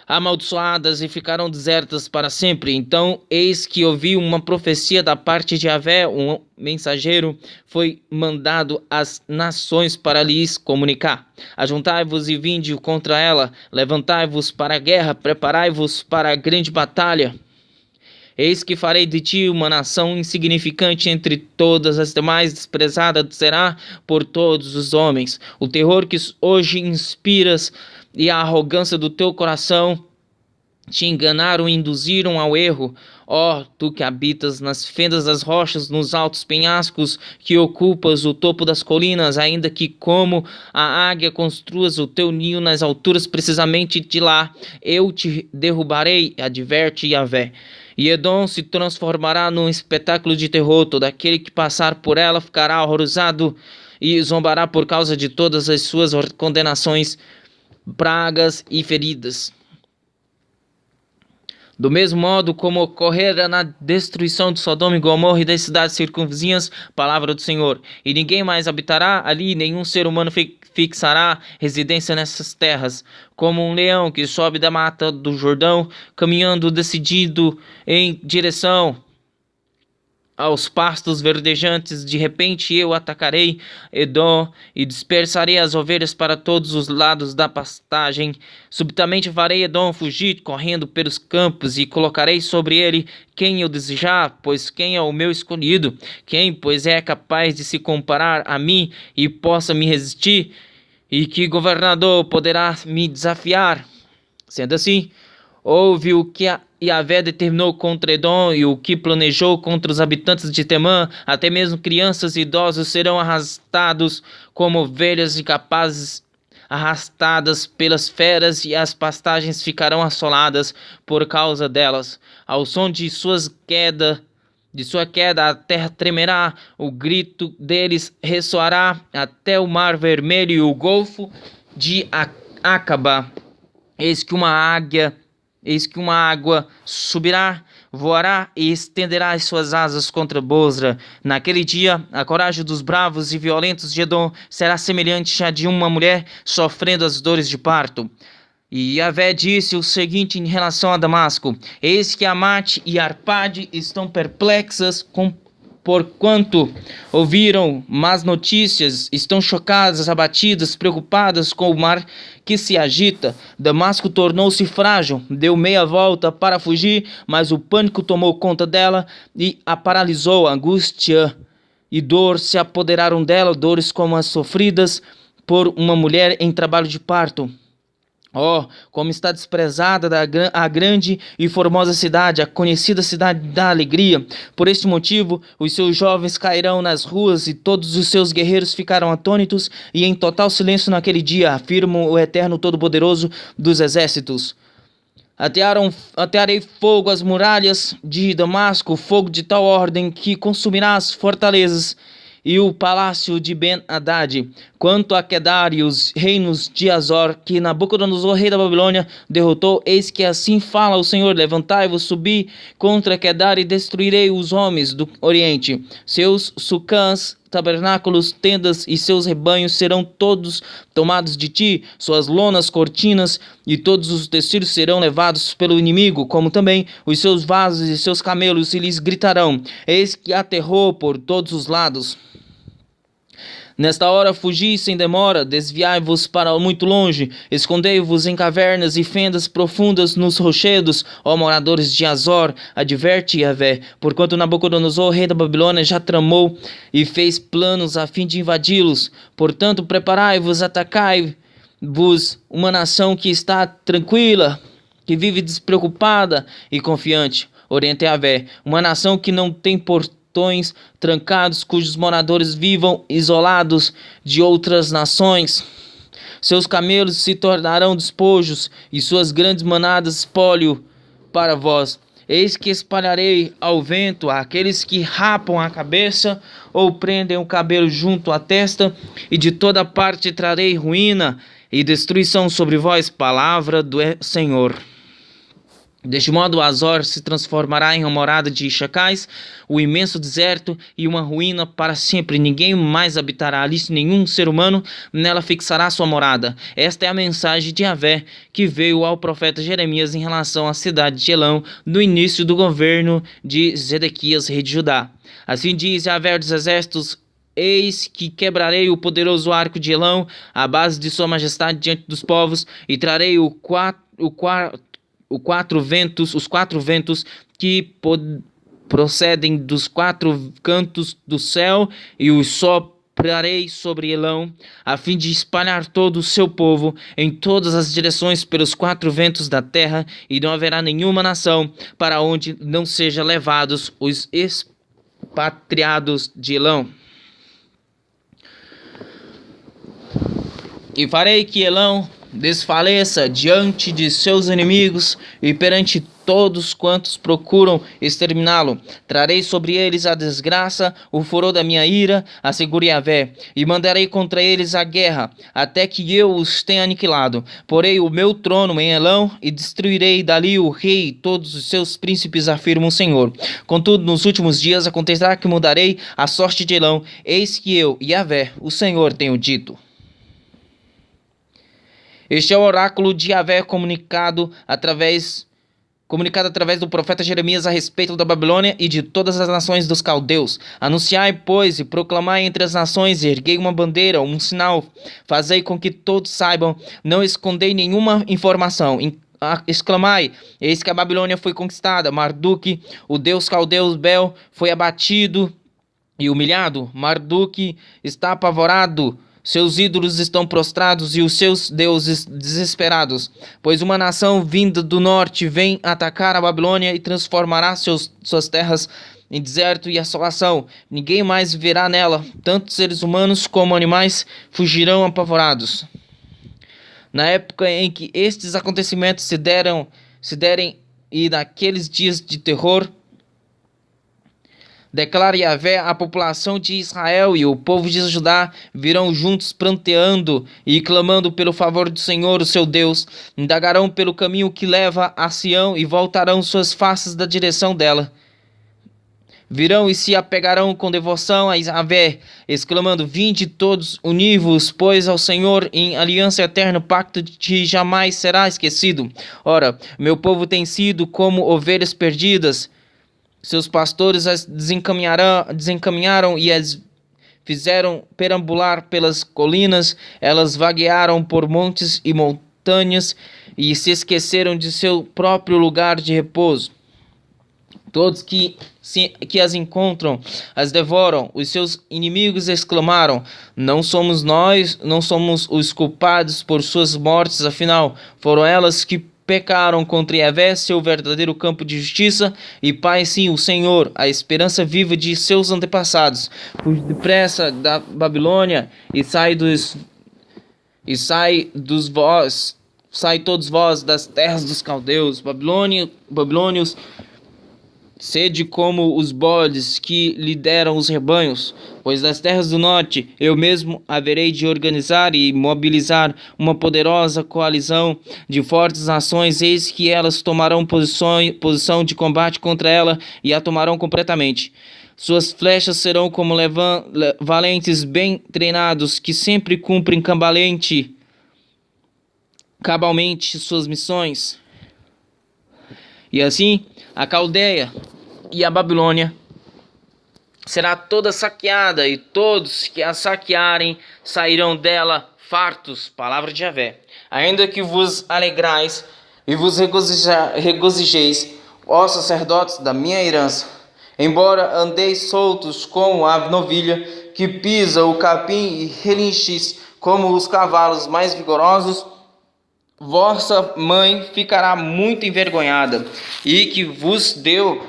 amaldiçoadas e ficarão desertas para sempre. Então, eis que ouvi uma profecia da parte de Yahvé, um mensageiro foi mandado às nações para lhes comunicar: ajuntai-vos e vinde contra ela, levantai-vos para a guerra, preparai-vos para a grande batalha. Eis que farei de ti uma nação insignificante entre todas as demais, desprezada será por todos os homens. O terror que hoje inspiras e a arrogância do teu coração te enganaram e induziram ao erro. Ó, tu que habitas nas fendas das rochas, nos altos penhascos, que ocupas o topo das colinas, ainda que como a águia construas o teu ninho nas alturas, precisamente de lá eu te derrubarei, adverte Yahvé. E Edom se transformará num espetáculo de terror, todo aquele que passar por ela ficará horrorizado e zombará por causa de todas as suas condenações, pragas e feridas. Do mesmo modo como ocorrera na destruição de Sodoma e Gomorra e das cidades circunvizinhas, palavra do Senhor, e ninguém mais habitará ali, nenhum ser humano fixará residência nessas terras, como um leão que sobe da mata do Jordão, caminhando decidido em direção aos pastos verdejantes. De repente eu atacarei Edom e dispersarei as ovelhas para todos os lados da pastagem. Subitamente farei Edom fugir, correndo pelos campos, e colocarei sobre ele quem eu desejar, pois quem é o meu escolhido? Quem, pois, é capaz de se comparar a mim e possa me resistir? E que governador poderá me desafiar? Sendo assim, houve o que Yahvé determinou contra Edom e o que planejou contra os habitantes de Temã. Até mesmo crianças e idosos serão arrastados como ovelhas incapazes, arrastadas pelas feras, e as pastagens ficarão assoladas por causa delas. Ao som de sua queda, a terra tremerá, o grito deles ressoará até o Mar Vermelho e o Golfo de Acaba. Eis que uma água subirá, voará e estenderá as suas asas contra Bosra. Naquele dia, a coragem dos bravos e violentos de Edom será semelhante à de uma mulher sofrendo as dores de parto. E Yahvé disse o seguinte em relação a Damasco: eis que Amate e Arpade estão perplexas porquanto ouviram más notícias, estão chocadas, abatidas, preocupadas com o mar que se agita. Damasco tornou-se frágil, deu meia volta para fugir, mas o pânico tomou conta dela e a paralisou. A angústia e dor se apoderaram dela, dores como as sofridas por uma mulher em trabalho de parto. Oh, como está desprezada a grande e formosa cidade, a conhecida cidade da alegria. Por este motivo, os seus jovens cairão nas ruas e todos os seus guerreiros ficarão atônitos e em total silêncio naquele dia, afirma o Eterno Todo-Poderoso dos Exércitos. Atearei fogo às muralhas de Damasco, fogo de tal ordem que consumirá as fortalezas e o palácio de Ben-Hadad, quanto a Quedar e os reinos de Azor, que Nabucodonosor, rei da Babilônia, derrotou. Eis que assim fala o Senhor: levantai-vos, subi contra Quedar e destruirei os homens do Oriente. Seus sucãs, tabernáculos, tendas e seus rebanhos serão todos tomados de ti, suas lonas, cortinas e todos os tecidos serão levados pelo inimigo, como também os seus vasos e seus camelos, e lhes gritarão: eis que há terror por todos os lados. Nesta hora fugi sem demora, desviai-vos para muito longe, escondei-vos em cavernas e fendas profundas nos rochedos, ó moradores de Azor, adverte Yahvé, porquanto Nabucodonosor, rei da Babilônia, já tramou e fez planos a fim de invadi-los. Portanto, preparai-vos, atacai-vos uma nação que está tranquila, que vive despreocupada e confiante. Orienta Yahvé, uma nação que não tem portões trancados, cujos moradores vivam isolados de outras nações. Seus camelos se tornarão despojos e suas grandes manadas espólio para vós. Eis que espalharei ao vento aqueles que rapam a cabeça ou prendem o cabelo junto à testa, e de toda parte trarei ruína e destruição sobre vós, palavra do Senhor. Deste modo, Azor se transformará em uma morada de chacais, o imenso deserto e uma ruína para sempre. Ninguém mais habitará ali, nenhum ser humano nela fixará sua morada. Esta é a mensagem de Yahvé que veio ao profeta Jeremias em relação à cidade de Elão no início do governo de Zedequias, rei de Judá. Assim diz Yahvé dos exércitos: eis que quebrarei o poderoso arco de Elão, a base de sua majestade diante dos povos, e trarei os quatro ventos que procedem dos quatro cantos do céu, e os soprarei sobre Elão, a fim de espalhar todo o seu povo em todas as direções pelos quatro ventos da terra, e não haverá nenhuma nação para onde não sejam levados os expatriados de Elão. E farei que Elão desfaleça diante de seus inimigos e perante todos quantos procuram exterminá-lo. Trarei sobre eles a desgraça, o furor da minha ira, assegura Yahvé, e mandarei contra eles a guerra, até que eu os tenha aniquilado. Porei o meu trono em Elão e destruirei dali o rei e todos os seus príncipes, afirma o Senhor. Contudo, nos últimos dias acontecerá que mudarei a sorte de Elão. Eis que eu, Yahvé, o Senhor, tenho dito. Este é o oráculo de Yahvé comunicado através do profeta Jeremias a respeito da Babilônia e de todas as nações dos caldeus. Anunciai, pois, e proclamai entre as nações, erguei uma bandeira, um sinal, fazei com que todos saibam, não escondei nenhuma informação. Exclamai, eis que a Babilônia foi conquistada, Marduk, o deus caldeu Bel, foi abatido e humilhado. Marduk está apavorado, seus ídolos estão prostrados e os seus deuses desesperados, pois uma nação vinda do norte vem atacar a Babilônia e transformará suas terras em deserto e assolação. Ninguém mais viverá nela, tanto seres humanos como animais fugirão apavorados. Na época em que estes acontecimentos se derem e naqueles dias de terror, declara Yahvé, a população de Israel e o povo de Judá virão juntos pranteando e clamando pelo favor do Senhor, o seu Deus. Indagarão pelo caminho que leva a Sião e voltarão suas faces da direção dela. Virão e se apegarão com devoção a Yahvé, exclamando: vinde todos, univos, pois ao Senhor em aliança eterna, pacto que jamais será esquecido. Ora, meu povo tem sido como ovelhas perdidas. Seus pastores as desencaminharam e as fizeram perambular pelas colinas. Elas vaguearam por montes e montanhas e se esqueceram de seu próprio lugar de repouso. Todos que as encontram as devoram. Os seus inimigos exclamaram: não somos nós, não somos os culpados por suas mortes, afinal foram elas que pecaram contra Yahvé, seu verdadeiro campo de justiça, e Pai, sim, o Senhor, a esperança viva de seus antepassados. Fuge depressa da Babilônia e sai todos vós das terras dos caldeus, babilônios, sede como os bodes que lideram os rebanhos, pois das terras do norte eu mesmo haverei de organizar e mobilizar uma poderosa coalizão de fortes nações. Eis que elas tomarão posição de combate contra ela e a tomarão completamente. Suas flechas serão como valentes bem treinados, que sempre cumprem cabalmente suas missões. E assim, a Caldeia e a Babilônia será toda saqueada, e todos que a saquearem sairão dela fartos. Palavra de Yahvé. Ainda que vos alegrais e vos regozijeis, ó sacerdotes da minha herança, embora andeis soltos como a novilha que pisa o capim e relinches como os cavalos mais vigorosos, vossa mãe ficará muito envergonhada, e que vos deu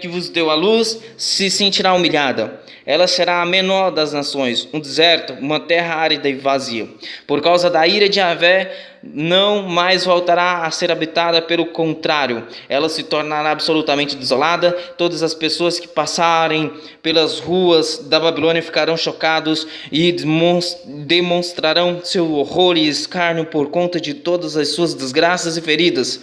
que vos deu a luz se sentirá humilhada. Ela será a menor das nações, um deserto, uma terra árida e vazia. Por causa da ira de Yahvé, não mais voltará a ser habitada, pelo contrário, ela se tornará absolutamente desolada. Todas as pessoas que passarem pelas ruas da Babilônia ficarão chocados e demonstrarão seu horror e escárnio por conta de todas as suas desgraças e feridas.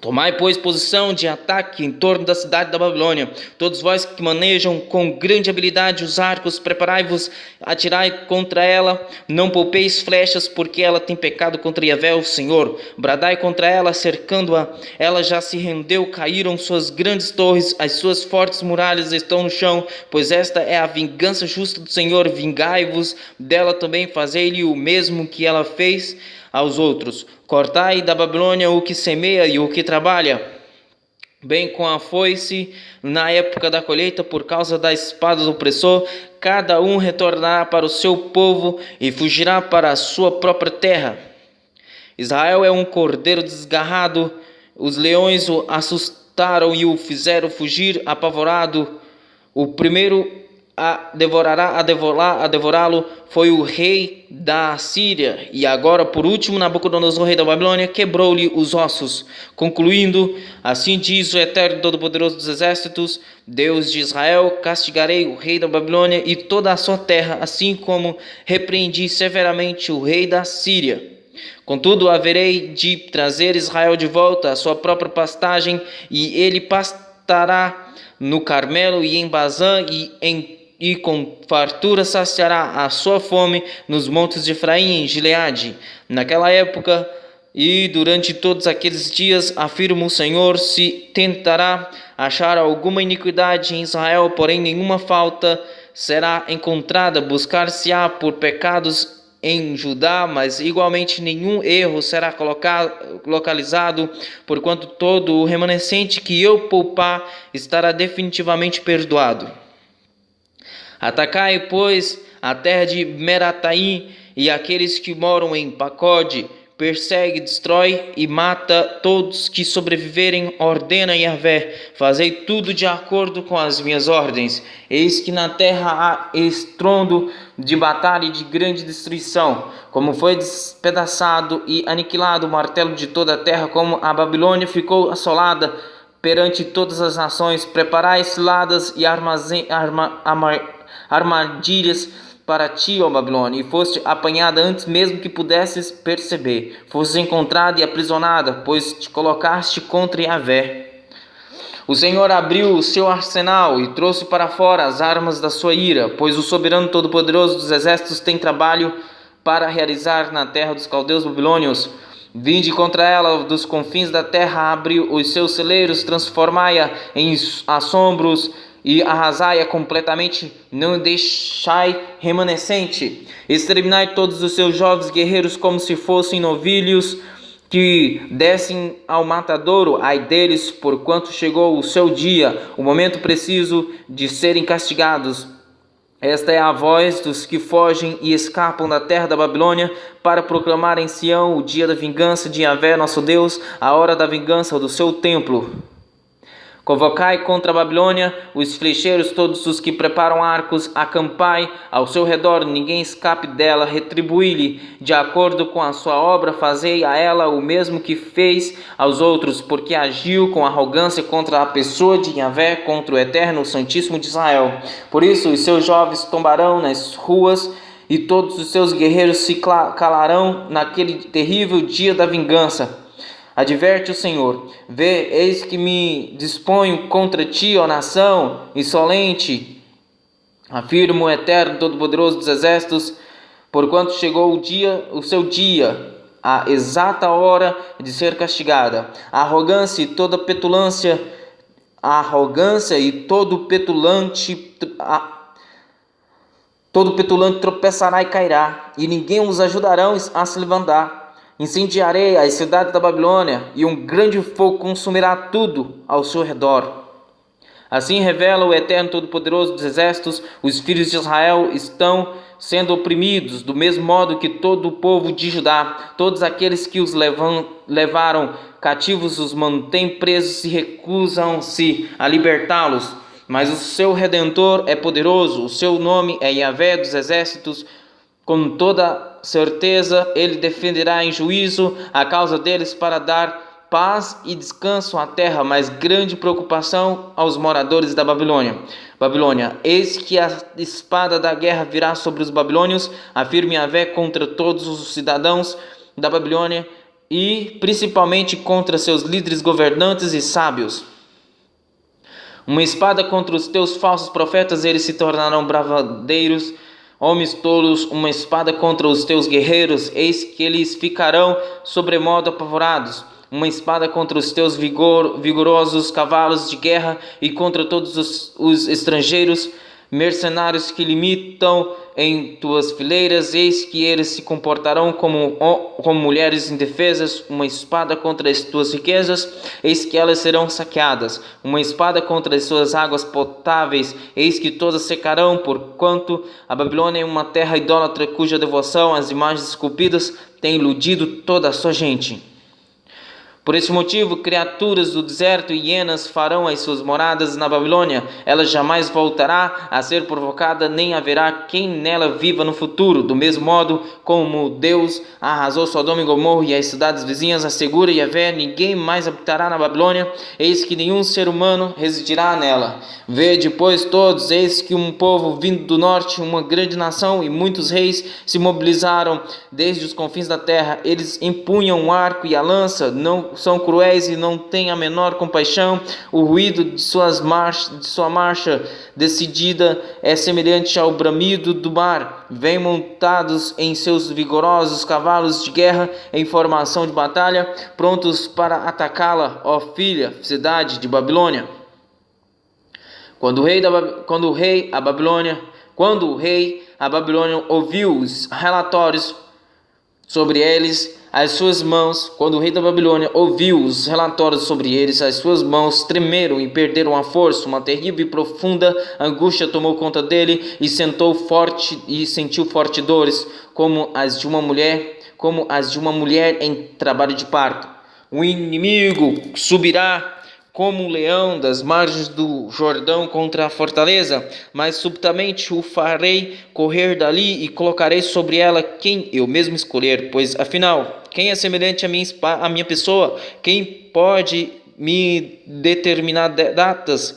Tomai, pois, posição de ataque em torno da cidade da Babilônia. Todos vós que manejam com grande habilidade os arcos, preparai-vos, atirai contra ela. Não poupeis flechas, porque ela tem pecado contra Yahvé, o Senhor. Bradai contra ela, cercando-a. Ela já se rendeu, caíram suas grandes torres, as suas fortes muralhas estão no chão, pois esta é a vingança justa do Senhor. Vingai-vos dela também, fazei-lhe o mesmo que ela fez aos outros. Cortai da Babilônia o que semeia e o que trabalha, bem com a foice na época da colheita, por causa da espada do opressor. Cada um retornará para o seu povo e fugirá para a sua própria terra. Israel é um cordeiro desgarrado, os leões o assustaram e o fizeram fugir apavorado. O primeiro a devorá-lo foi o rei da Síria, e agora por último Nabucodonosor, rei da Babilônia, quebrou-lhe os ossos, concluindo: assim diz o Eterno Todo-Poderoso dos Exércitos, Deus de Israel: castigarei o rei da Babilônia e toda a sua terra, assim como repreendi severamente o rei da Síria. Contudo, haverei de trazer Israel de volta à sua própria pastagem, e ele pastará no Carmelo e em Bazã, e com fartura saciará a sua fome nos montes de Efraim e Gileade. Naquela época e durante todos aqueles dias, afirma o Senhor, se tentará achar alguma iniquidade em Israel, porém nenhuma falta será encontrada. Buscar-se-á por pecados em Judá, mas igualmente nenhum erro será localizado, porquanto todo o remanescente que eu poupar estará definitivamente perdoado. Atacai, pois, a terra de Merataim e aqueles que moram em Pacode. Persegue, destrói e mata todos que sobreviverem, ordena Yahvé. Fazei tudo de acordo com as minhas ordens. Eis que na terra há estrondo de batalha e de grande destruição, como foi despedaçado e aniquilado o martelo de toda a terra, como a Babilônia ficou assolada perante todas as nações. Preparai ciladas e armadilhas para ti, ó Babilônia, e foste apanhada antes mesmo que pudesses perceber. Foste encontrada e aprisionada, pois te colocaste contra Yahvé. O Senhor abriu o seu arsenal e trouxe para fora as armas da sua ira, pois o soberano todo-poderoso dos exércitos tem trabalho para realizar na terra dos caldeus babilônios. Vinde contra ela dos confins da terra, abre os seus celeiros, transformai-a em assombros e arrasai-a completamente, não deixai remanescente. Exterminai todos os seus jovens guerreiros como se fossem novilhos que descem ao matadouro. Ai deles, porquanto chegou o seu dia, o momento preciso de serem castigados. Esta é a voz dos que fogem e escapam da terra da Babilônia, para proclamar em Sião o dia da vingança de Yahvé nosso Deus, a hora da vingança do seu templo. Convocai contra a Babilônia os flecheiros, todos os que preparam arcos, acampai ao seu redor, ninguém escape dela. Retribui-lhe de acordo com a sua obra, fazei a ela o mesmo que fez aos outros, porque agiu com arrogância contra a pessoa de Yahvé, contra o Eterno, o Santíssimo de Israel. Por isso os seus jovens tombarão nas ruas, e todos os seus guerreiros se calarão naquele terrível dia da vingança. Adverte o Senhor: vê, eis que me disponho contra ti, ó nação insolente, afirma o Eterno Todo-Poderoso dos Exércitos, porquanto chegou o seu dia, a exata hora de ser castigada. A arrogância e todo petulante tropeçará e cairá, e ninguém os ajudará a se levantar. Incendiarei as cidades da Babilônia, e um grande fogo consumirá tudo ao seu redor. Assim revela o Eterno Todo-Poderoso dos Exércitos: os filhos de Israel estão sendo oprimidos, do mesmo modo que todo o povo de Judá. Todos aqueles que os levaram cativos os mantêm presos e recusam-se a libertá-los. Mas o seu Redentor é poderoso, o seu nome é Yahvé dos exércitos. Com toda certeza ele defenderá em juízo a causa deles para dar paz e descanso à terra, mas grande preocupação aos moradores da Babilônia. Eis que a espada da guerra virá sobre os babilônios, afirma Yahvé, contra todos os cidadãos da Babilônia e principalmente contra seus líderes governantes e sábios. Uma espada contra os teus falsos profetas, eles se tornarão bravadeiros, homens tolos. Uma espada contra os teus guerreiros, eis que eles ficarão sobremodo apavorados. Uma espada contra os teus vigorosos cavalos de guerra e contra todos os estrangeiros mercenários que limitam em tuas fileiras, eis que eles se comportarão como mulheres indefesas. Uma espada contra as tuas riquezas, eis que elas serão saqueadas. Uma espada contra as suas águas potáveis, eis que todas secarão, porquanto a Babilônia é uma terra idólatra, cuja devoção às imagens esculpidas tem iludido toda a sua gente. Por esse motivo, criaturas do deserto e hienas farão as suas moradas na Babilônia. Ela jamais voltará a ser provocada, nem haverá quem nela viva no futuro. Do mesmo modo como Deus arrasou Sodoma e Gomorra e as cidades vizinhas, assegura Yahvé, ninguém mais habitará na Babilônia, eis que nenhum ser humano residirá nela. Vede, pois, todos, eis que um povo vindo do norte, uma grande nação e muitos reis se mobilizaram desde os confins da terra. Eles empunham o arco e a lança, não são cruéis e não têm a menor compaixão. O ruído de sua marcha decidida é semelhante ao bramido do mar. Vêm montados em seus vigorosos cavalos de guerra em formação de batalha, prontos para atacá-la, ó filha, cidade de Babilônia. Quando o rei a Babilônia ouviu os relatórios sobre eles, as suas mãos, quando o rei da Babilônia ouviu os relatórios sobre eles, as suas mãos tremeram e perderam a força. Uma terrível e profunda angústia tomou conta dele e sentiu forte dores, como as de uma mulher em trabalho de parto. O inimigo subirá como um leão das margens do Jordão contra a fortaleza, mas subitamente o farei correr dali e colocarei sobre ela quem eu mesmo escolher. Pois afinal, quem é semelhante a minha pessoa? Quem pode me determinar datas?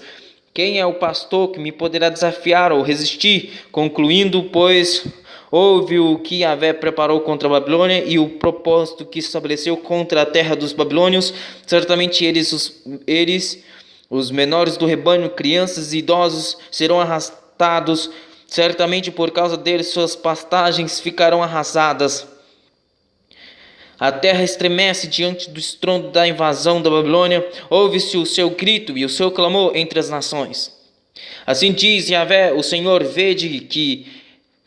Quem é o pastor que me poderá desafiar ou resistir? Concluindo, pois, houve o que Yahvé preparou contra a Babilônia e o propósito que estabeleceu contra a terra dos babilônios. Certamente eles, os menores do rebanho, crianças e idosos, serão arrastados. Certamente por causa deles suas pastagens ficarão arrasadas. A terra estremece diante do estrondo da invasão da Babilônia. Ouve-se o seu grito e o seu clamor entre as nações. Assim diz Yahvé, o Senhor, vede que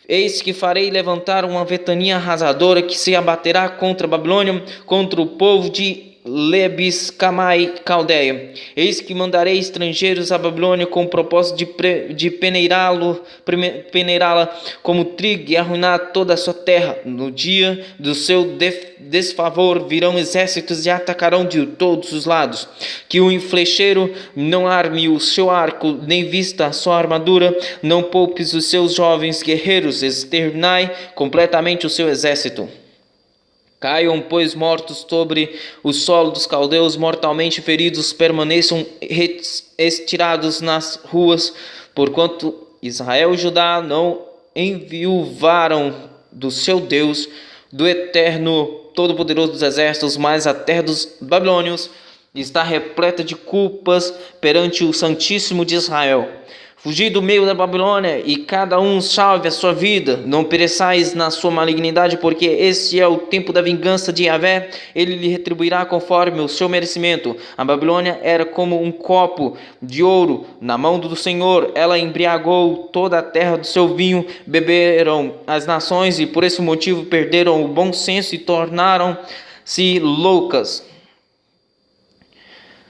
eis que farei levantar uma ventania arrasadora que se abaterá contra a Babilônia, contra o povo de Lebis Camai Caldeia. Eis que mandarei estrangeiros à Babilônia com o propósito de peneirá-la como trigo e arruinar toda a sua terra. No dia do seu desfavor virão exércitos e atacarão de todos os lados. Que o flecheiro não arme o seu arco, nem vista a sua armadura, não poupes os seus jovens guerreiros, exterminai completamente o seu exército. Caiam, pois, mortos sobre o solo dos caldeus, mortalmente feridos, permaneçam estirados nas ruas, porquanto Israel e Judá não enviuvaram do seu Deus, do eterno todo-poderoso dos exércitos, mas a terra dos babilônios está repleta de culpas perante o Santíssimo de Israel. Fugi do meio da Babilônia, e cada um salve a sua vida. Não pereçais na sua malignidade, porque esse é o tempo da vingança de Yahvé. Ele lhe retribuirá conforme o seu merecimento. A Babilônia era como um copo de ouro na mão do Senhor. Ela embriagou toda a terra do seu vinho. Beberam as nações, e por esse motivo perderam o bom senso e tornaram-se loucas.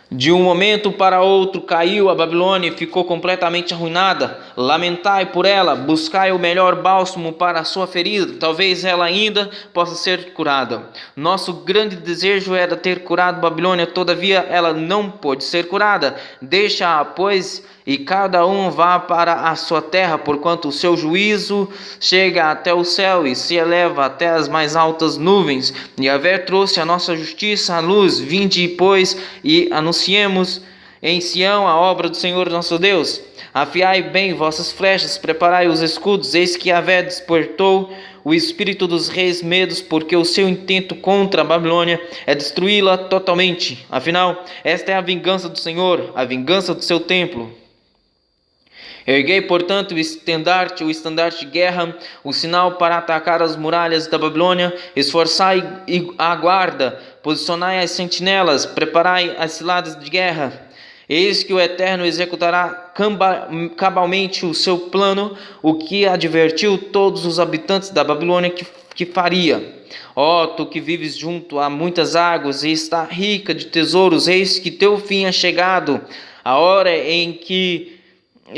De um momento para outro caiu a Babilônia e ficou completamente arruinada. Lamentai por ela, buscai o melhor bálsamo para a sua ferida, talvez ela ainda possa ser curada. Nosso grande desejo era ter curado Babilônia, todavia ela não pôde ser curada. Deixa-a, pois, e cada um vá para a sua terra, porquanto o seu juízo chega até o céu e se eleva até as mais altas nuvens. Yahvé trouxe a nossa justiça à luz. Vinde, pois, e anunciemos em Sião a obra do Senhor nosso Deus. Afiai bem vossas flechas, preparai os escudos. Eis que Yahvé despertou o espírito dos reis medos, porque o seu intento contra a Babilônia é destruí-la totalmente. Afinal, esta é a vingança do Senhor, a vingança do seu templo. Erguei, portanto, o estandarte de guerra, o sinal para atacar as muralhas da Babilônia. Esforçai a guarda, posicionai as sentinelas, preparai as ciladas de guerra. Eis que o Eterno executará cabalmente o seu plano, o que advertiu todos os habitantes da Babilônia que faria. Ó, tu que vives junto a muitas águas e está rica de tesouros, eis que teu fim é chegado, a hora em que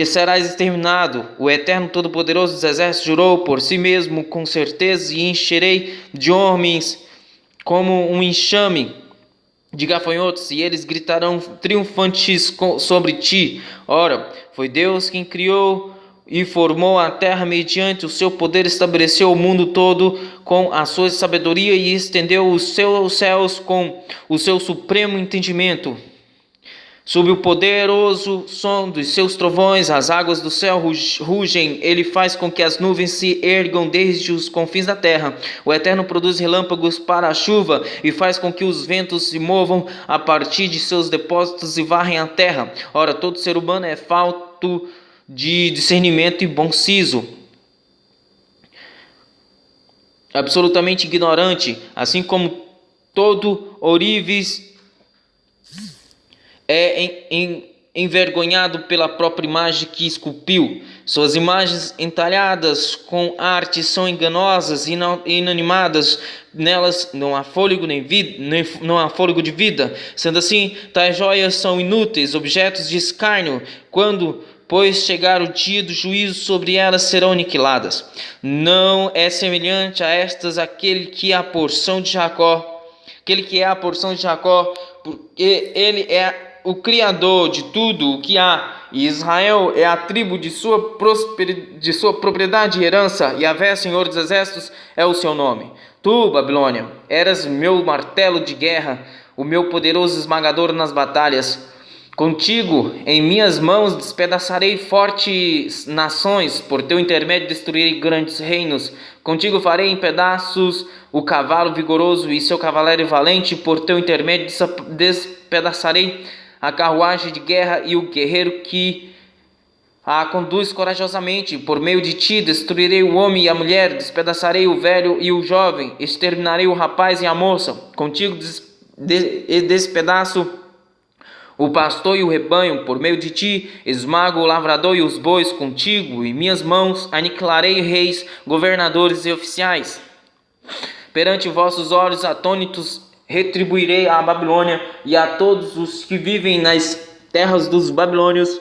serás exterminado. O Eterno Todo-Poderoso dos Exércitos jurou por si mesmo com certeza, e encherei de homens como um enxame de gafanhotos, e eles gritarão triunfantes sobre ti. Ora, foi Deus quem criou e formou a terra mediante o seu poder, estabeleceu o mundo todo com a sua sabedoria e estendeu os seus céus com o seu supremo entendimento. Sob o poderoso som dos seus trovões, as águas do céu rugem. Ele faz com que as nuvens se ergam desde os confins da terra. O Eterno produz relâmpagos para a chuva e faz com que os ventos se movam a partir de seus depósitos e varrem a terra. Ora, todo ser humano é falto de discernimento e bom siso, absolutamente ignorante, assim como todo ourives é envergonhado pela própria imagem que esculpiu. Suas imagens entalhadas com arte são enganosas e inanimadas. Nelas não há fôlego não há fôlego de vida. Sendo assim, tais joias são inúteis, objetos de escárnio. Quando, pois, chegar o dia do juízo, sobre elas serão aniquiladas. Não é semelhante a estas aquele que é a porção de Jacó, porque ele é o Criador de tudo o que há, e Israel é a tribo de sua propriedade e herança. Yahvé, Senhor dos Exércitos, é o seu nome. Tu, Babilônia, eras meu martelo de guerra, o meu poderoso esmagador nas batalhas. Contigo, em minhas mãos, despedaçarei fortes nações, por teu intermédio destruirei grandes reinos. Contigo farei em pedaços o cavalo vigoroso e seu cavaleiro valente, por teu intermédio despedaçarei a carruagem de guerra e o guerreiro que a conduz corajosamente. Por meio de ti destruirei o homem e a mulher, despedaçarei o velho e o jovem, exterminarei o rapaz e a moça. Contigo despedaço o pastor e o rebanho. Por meio de ti esmago o lavrador e os bois. Contigo em minhas mãos aniquilarei reis, governadores e oficiais. Perante vossos olhos atônitos retribuirei à Babilônia e a todos os que vivem nas terras dos babilônios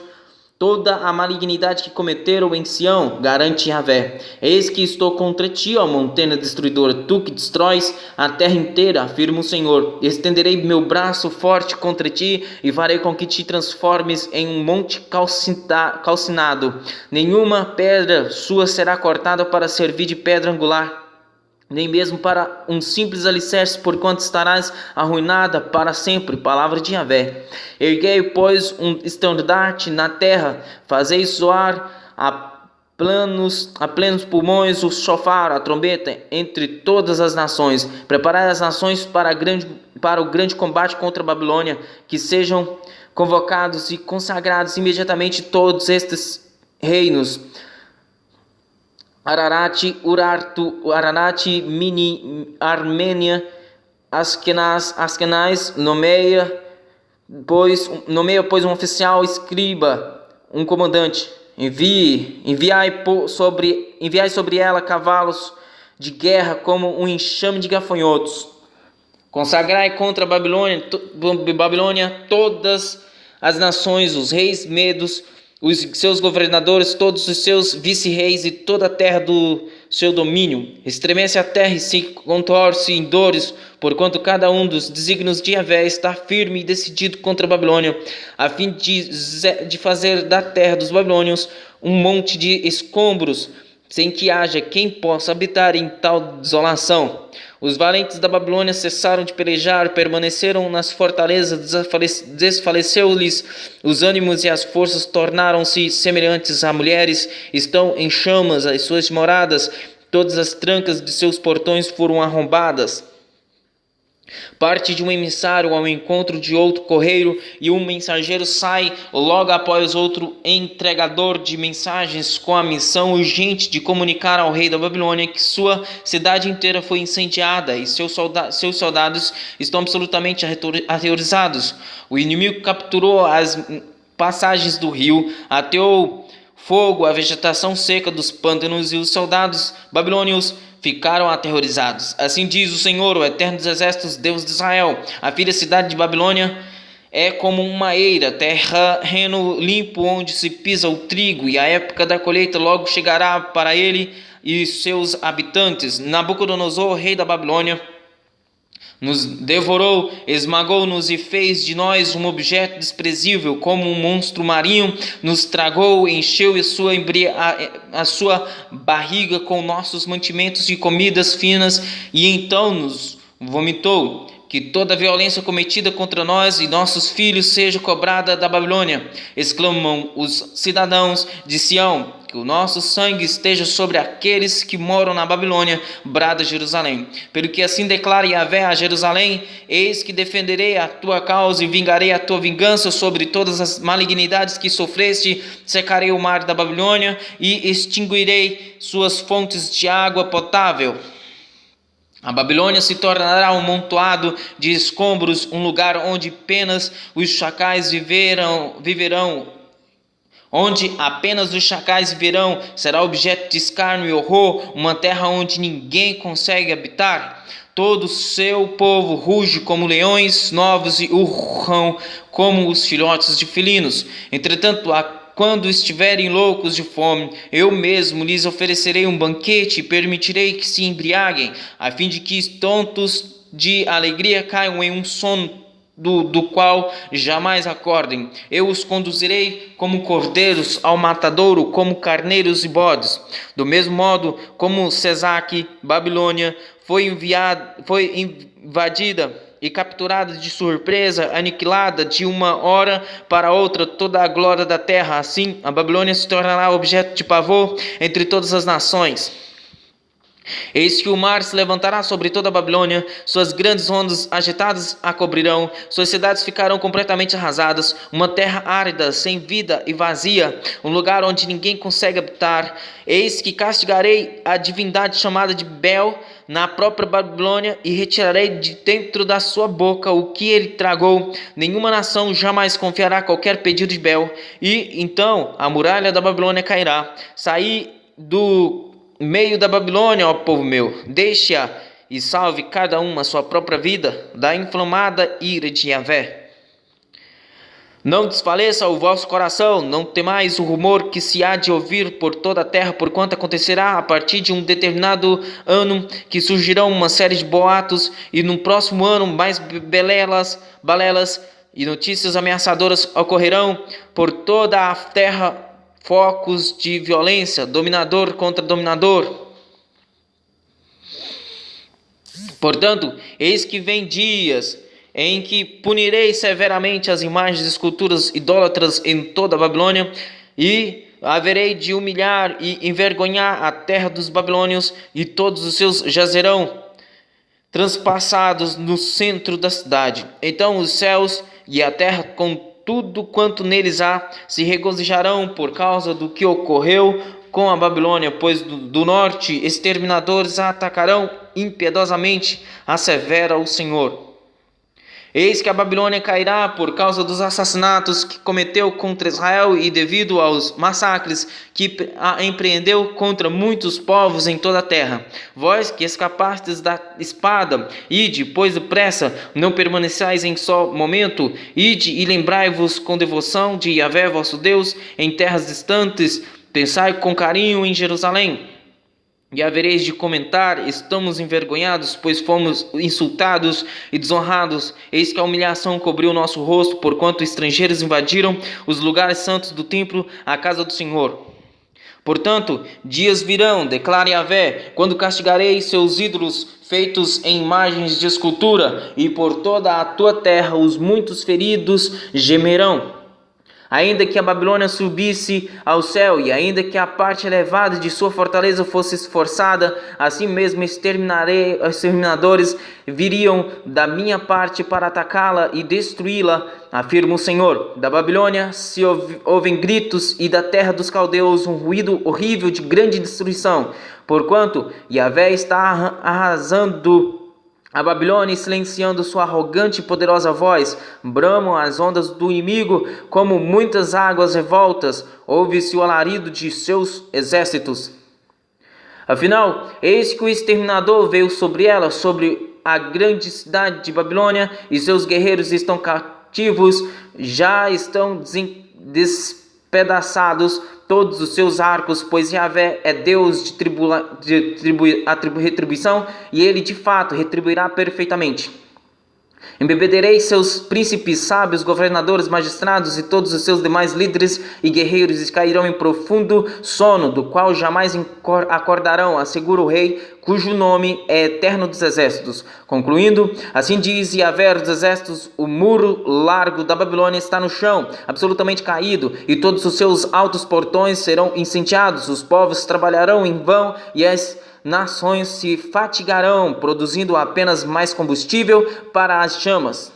toda a malignidade que cometeram em Sião, garante Yahvé. Eis que estou contra ti, ó montanha destruidora, tu que destróis a terra inteira, afirma o Senhor. Estenderei meu braço forte contra ti e farei com que te transformes em um monte calcinado. Nenhuma pedra sua será cortada para servir de pedra angular, nem mesmo para um simples alicerce, porquanto estarás arruinada para sempre. Palavra de Yahvé. Erguei, pois, um estandarte na terra, fazei soar a plenos pulmões o chofar, a trombeta, entre todas as nações. Preparai as nações para o grande combate contra a Babilônia, que sejam convocados e consagrados imediatamente todos estes reinos: Ararat, Urartu, Ararat, Mini, Armênia, Askenaz, nomeia, pois um oficial, escriba, um comandante. Enviai sobre ela cavalos de guerra como um enxame de gafanhotos. Consagrai contra a Babilônia todas as nações, os reis medos, os seus governadores, todos os seus vice-reis e toda a terra do seu domínio. Estremece a terra e se contorce em dores, porquanto cada um dos desígnios de Yahvé está firme e decidido contra a Babilônia, a fim de fazer da terra dos babilônios um monte de escombros, sem que haja quem possa habitar em tal desolação. Os valentes da Babilônia cessaram de pelejar, permaneceram nas fortalezas, desfaleceu-lhes os ânimos e as forças tornaram-se semelhantes a mulheres, estão em chamas as suas moradas, todas as trancas de seus portões foram arrombadas. Parte de um emissário ao encontro de outro correio, e um mensageiro sai logo após outro entregador de mensagens com a missão urgente de comunicar ao rei da Babilônia que sua cidade inteira foi incendiada e seus soldados estão absolutamente aterrorizados. O inimigo capturou as passagens do rio, ateou fogo à vegetação seca dos pântanos, e os soldados babilônios ficaram aterrorizados. Assim diz o Senhor, o Eterno dos Exércitos, Deus de Israel: a filha cidade de Babilônia é como uma eira, terreno limpo onde se pisa o trigo, e a época da colheita logo chegará para ele e seus habitantes. Nabucodonosor, rei da Babilônia, nos devorou, esmagou-nos e fez de nós um objeto desprezível, como um monstro marinho, nos tragou, encheu a sua barriga com nossos mantimentos e comidas finas, e então nos vomitou. Que toda violência cometida contra nós e nossos filhos seja cobrada da Babilônia, exclamam os cidadãos de Sião. Que o nosso sangue esteja sobre aqueles que moram na Babilônia, brada Jerusalém. Pelo que assim declara Yahvé a Jerusalém: eis que defenderei a tua causa e vingarei a tua vingança sobre todas as malignidades que sofreste, secarei o mar da Babilônia e extinguirei suas fontes de água potável. A Babilônia se tornará um montoado de escombros, um lugar onde apenas os chacais viverão. Onde apenas os chacais viverão, será objeto de escárnio e horror, uma terra onde ninguém consegue habitar. Todo o seu povo ruge como leões novos e urram como os filhotes de felinos. Entretanto, quando estiverem loucos de fome, eu mesmo lhes oferecerei um banquete e permitirei que se embriaguem, a fim de que tontos de alegria caiam em um sono do qual jamais acordem. Eu os conduzirei como cordeiros ao matadouro, como carneiros e bodes. Do mesmo modo como Sesaque, Babilônia, foi invadida e capturada de surpresa, aniquilada de uma hora para outra toda a glória da terra, assim a Babilônia se tornará objeto de pavor entre todas as nações. Eis que o mar se levantará sobre toda a Babilônia, suas grandes ondas agitadas a cobrirão, suas cidades ficarão completamente arrasadas, uma terra árida, sem vida e vazia, um lugar onde ninguém consegue habitar. Eis que castigarei a divindade chamada de Bel na própria Babilônia e retirarei de dentro da sua boca o que ele tragou. Nenhuma nação jamais confiará qualquer pedido de Bel, e então a muralha da Babilônia cairá. Saí do meio da Babilônia, ó povo meu, deixe-a e salve cada um a sua própria vida da inflamada ira de Yahvé. Não desfaleça o vosso coração, não temais o rumor que se há de ouvir por toda a terra, porquanto acontecerá a partir de um determinado ano que surgirão uma série de boatos, e no próximo ano mais balelas e notícias ameaçadoras ocorrerão por toda a terra, focos de violência, dominador contra dominador. Portanto, eis que vem dias em que punirei severamente as imagens e esculturas idólatras em toda a Babilônia, e haverei de humilhar e envergonhar a terra dos babilônios, e todos os seus jazerão transpassados no centro da cidade. Então os céus e a terra com tudo quanto neles há se regozijarão por causa do que ocorreu com a Babilônia, pois do norte exterminadores a atacarão impiedosamente, assevera o Senhor. Eis que a Babilônia cairá por causa dos assassinatos que cometeu contra Israel e devido aos massacres que empreendeu contra muitos povos em toda a terra. Vós que escapastes da espada, ide, pois depressa, não permaneçais em só momento, ide e lembrai-vos com devoção de Yahvé vosso Deus em terras distantes, pensai com carinho em Jerusalém. E havereis de comentar: estamos envergonhados, pois fomos insultados e desonrados. Eis que a humilhação cobriu o nosso rosto, porquanto estrangeiros invadiram os lugares santos do templo, a casa do Senhor. Portanto, dias virão, declara Yahvé, quando castigarei seus ídolos feitos em imagens de escultura, e por toda a tua terra os muitos feridos gemerão. Ainda que a Babilônia subisse ao céu, e ainda que a parte elevada de sua fortaleza fosse esforçada, assim mesmo exterminadores viriam da minha parte para atacá-la e destruí-la, afirma o Senhor. Da Babilônia se ouvem gritos, e da terra dos caldeus um ruído horrível de grande destruição, porquanto Yahvé está arrasando a Babilônia, silenciando sua arrogante e poderosa voz. Bramam as ondas do inimigo como muitas águas revoltas. Ouve-se o alarido de seus exércitos. Afinal, eis que o exterminador veio sobre ela, sobre a grande cidade de Babilônia, e seus guerreiros estão cativos, já estão despedaçados todos os seus arcos, pois Yahvé é Deus de retribuição, e ele de fato retribuirá perfeitamente. Embebederei seus príncipes, sábios, governadores, magistrados e todos os seus demais líderes e guerreiros, e cairão em profundo sono, do qual jamais acordarão, assegura o rei, cujo nome é Eterno dos Exércitos. Concluindo, assim diz Yahvé dos Exércitos: o muro largo da Babilônia está no chão, absolutamente caído, e todos os seus altos portões serão incendiados. Os povos trabalharão em vão, e as nações se fatigarão, produzindo apenas mais combustível para as chamas.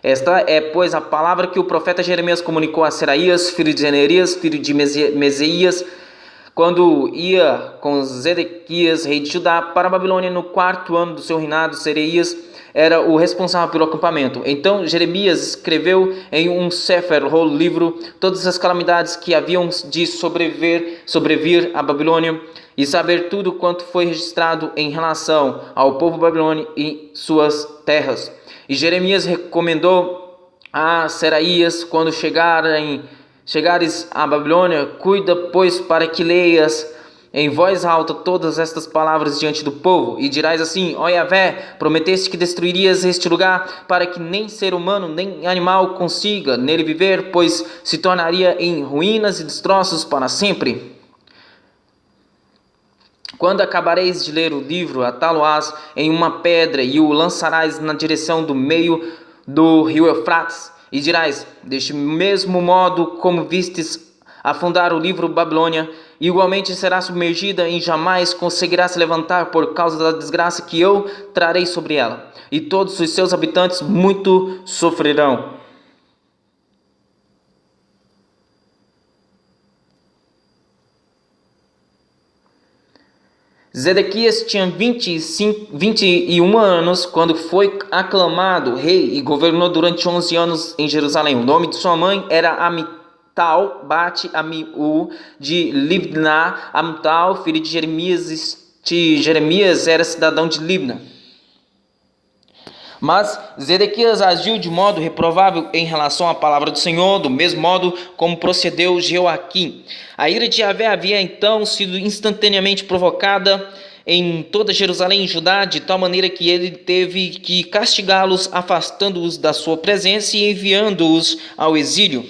Esta é, pois, a palavra que o profeta Jeremias comunicou a Seraías, filho de Zenerias, filho de Meseias, quando ia com Zedequias, rei de Judá, para a Babilônia no 4º ano do seu reinado. Seraías era o responsável pelo acampamento. Então Jeremias escreveu em um sefer, o livro, todas as calamidades que haviam de sobrevir à Babilônia, e saber tudo quanto foi registrado em relação ao povo babilônio e suas terras. E Jeremias recomendou a Seraías: quando chegares à Babilônia, cuida, pois, para que leias em voz alta todas estas palavras diante do povo, e dirás assim: ó Yahvé, prometeste que destruirias este lugar, para que nem ser humano nem animal consiga nele viver, pois se tornaria em ruínas e destroços para sempre. Quando acabareis de ler o livro, atá-lo-ás em uma pedra e o lançarás na direção do meio do rio Eufrates, e dirás: deste mesmo modo como vistes afundar o livro Babilônia, igualmente será submergida e jamais conseguirá se levantar por causa da desgraça que eu trarei sobre ela, e todos os seus habitantes muito sofrerão. Zedequias tinha 21 anos quando foi aclamado rei, e governou durante 11 anos em Jerusalém. O nome de sua mãe era Amital Bat Amiú de Libná. Amital, filho de Jeremias, era cidadão de Libna. Mas Zedequias agiu de modo reprovável em relação à palavra do Senhor, do mesmo modo como procedeu Jeoaquim. A ira de Yahvé havia então sido instantaneamente provocada em toda Jerusalém e Judá, de tal maneira que ele teve que castigá-los, afastando-os da sua presença e enviando-os ao exílio.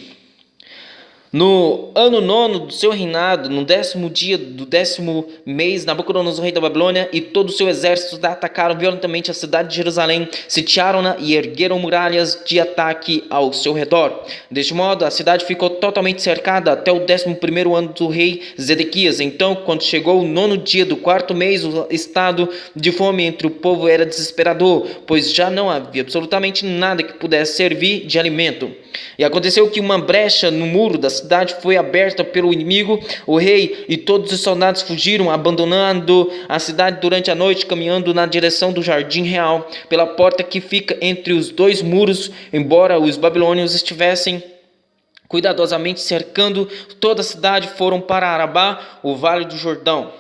No ano 9 do seu reinado, no 10º dia do 10º mês, Nabucodonosor, rei da Babilônia, e todo o seu exército atacaram violentamente a cidade de Jerusalém, sitiaram-na e ergueram muralhas de ataque ao seu redor. Deste modo, a cidade ficou totalmente cercada até o 11º ano do rei Zedequias. Então, quando chegou o 9º dia do 4º mês, o estado de fome entre o povo era desesperador, pois já não havia absolutamente nada que pudesse servir de alimento. E aconteceu que uma brecha no muro da cidade foi aberta pelo inimigo. O rei e todos os soldados fugiram, abandonando a cidade durante a noite, caminhando na direção do jardim real, pela porta que fica entre os dois muros, embora os babilônios estivessem cuidadosamente cercando toda a cidade, foram para Arabá, o vale do Jordão.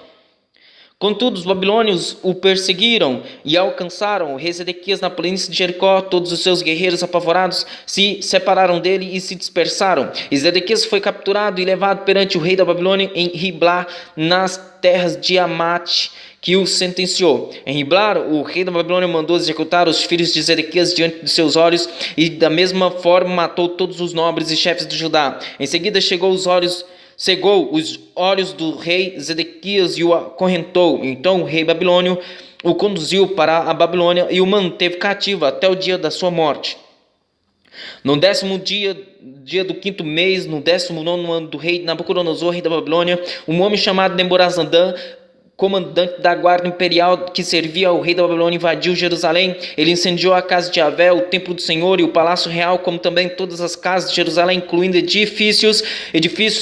Contudo, os babilônios o perseguiram e alcançaram o rei Zedequias na planície de Jericó. Todos os seus guerreiros apavorados se separaram dele e se dispersaram. E Zedequias foi capturado e levado perante o rei da Babilônia em Riblá, nas terras de Amate, que o sentenciou. Em Riblá, o rei da Babilônia mandou executar os filhos de Zedequias diante de seus olhos, e da mesma forma matou todos os nobres e chefes de Judá. Em seguida cegou os olhos do rei Zedequias e o acorrentou. Então o rei babilônio o conduziu para a Babilônia e o manteve cativo até o dia da sua morte. No 10º dia do 5º mês, no 19º ano do rei Nabucodonosor, rei da Babilônia, um homem chamado Neburazandã, comandante da guarda imperial que servia ao rei da Babilônia, invadiu Jerusalém. Ele incendiou a casa de Yahvé, o templo do Senhor e o palácio real, como também todas as casas de Jerusalém, incluindo edifícios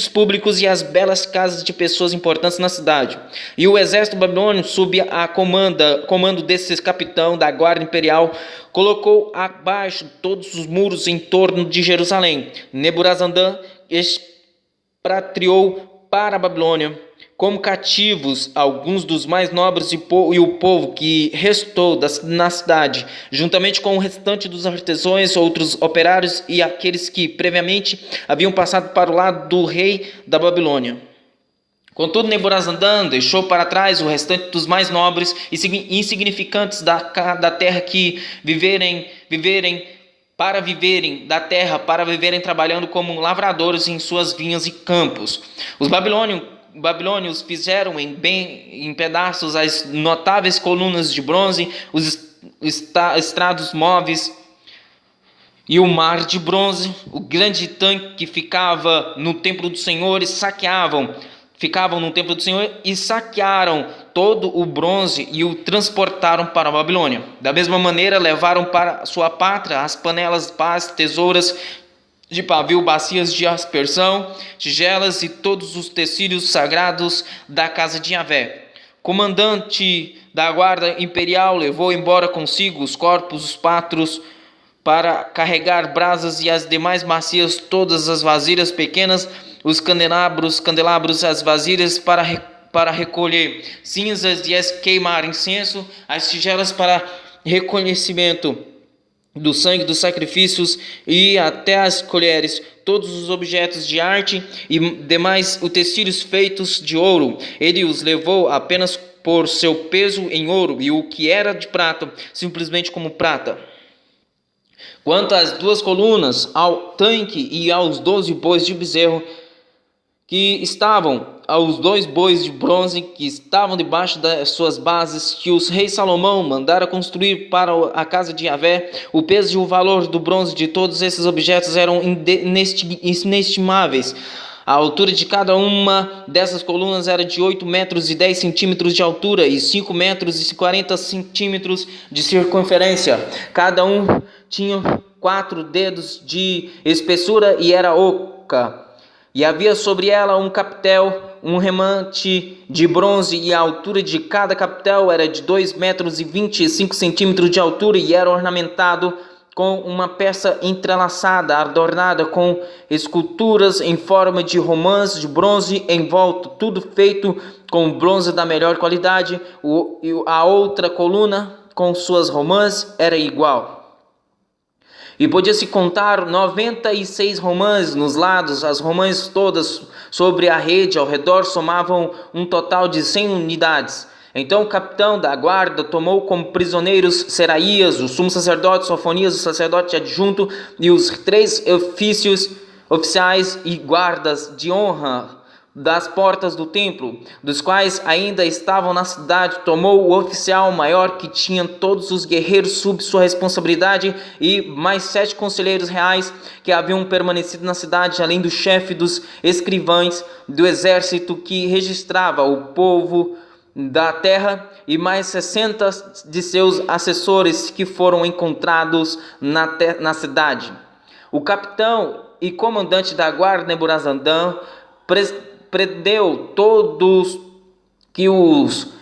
públicos e as belas casas de pessoas importantes na cidade. E o exército babilônio, sob a comando desse capitão da guarda imperial, colocou abaixo todos os muros em torno de Jerusalém. Neburazandã expatriou para a Babilônia como cativos alguns dos mais nobres e o povo que restou na cidade, juntamente com o restante dos artesãos, outros operários e aqueles que previamente haviam passado para o lado do rei da Babilônia. Contudo, Neburazandã deixou para trás o restante dos mais nobres e insignificantes da terra que viverem trabalhando como lavradores em suas vinhas e campos. Os babilônios fizeram em pedaços as notáveis colunas de bronze, os estrados móveis e o mar de bronze, o grande tanque que ficava no templo do Senhor, e saquearam todo o bronze e o transportaram para a Babilônia. Da mesma maneira, levaram para sua pátria as panelas, pás, tesouras de pavio, bacias de aspersão, tigelas e todos os utensílios sagrados da casa de Yahvé. O comandante da guarda imperial levou embora consigo os corpos, os patros para carregar brasas e as demais bacias, todas as vasilhas pequenas, os candelabros, as vasilhas para recolher cinzas e as queimar incenso, as tigelas para reconhecimento do sangue dos sacrifícios e até as colheres, todos os objetos de arte e demais utensílios feitos de ouro. Ele os levou apenas por seu peso em ouro, e o que era de prata, simplesmente como prata. Quanto às 2 colunas, ao tanque e aos 12 bois de bezerro que estavam, aos 2 bois de bronze que estavam debaixo das suas bases, que os reis Salomão mandara construir para a casa de Yahvé, o peso e o valor do bronze de todos esses objetos eram inestimáveis. A altura de cada uma dessas colunas era de 8 metros e 10 centímetros de altura e 5 metros e 40 centímetros de circunferência. Cada um tinha 4 dedos de espessura e era oca. E havia sobre ela um capitel, um remate de bronze, e a altura de cada capitel era de 2 metros e 25 centímetros de altura, e era ornamentado com uma peça entrelaçada, adornada com esculturas em forma de romãs de bronze em volta, tudo feito com bronze da melhor qualidade. A outra coluna, com suas romãs, era igual. E podia-se contar 96 romãs nos lados. As romãs todas sobre a rede ao redor somavam um total de 100 unidades. Então o capitão da guarda tomou como prisioneiros Seraías, o sumo sacerdote, Sofonias, o sacerdote adjunto, e os 3 oficiais e guardas de honra das portas do templo, dos quais ainda estavam na cidade. Tomou o oficial maior, que tinha todos os guerreiros sob sua responsabilidade, e mais 7 conselheiros reais que haviam permanecido na cidade, além do chefe dos escrivães do exército que registrava o povo da terra, e mais 60 de seus assessores que foram encontrados na cidade. O capitão e comandante da guarda Nebuzaradan prendeu todos que os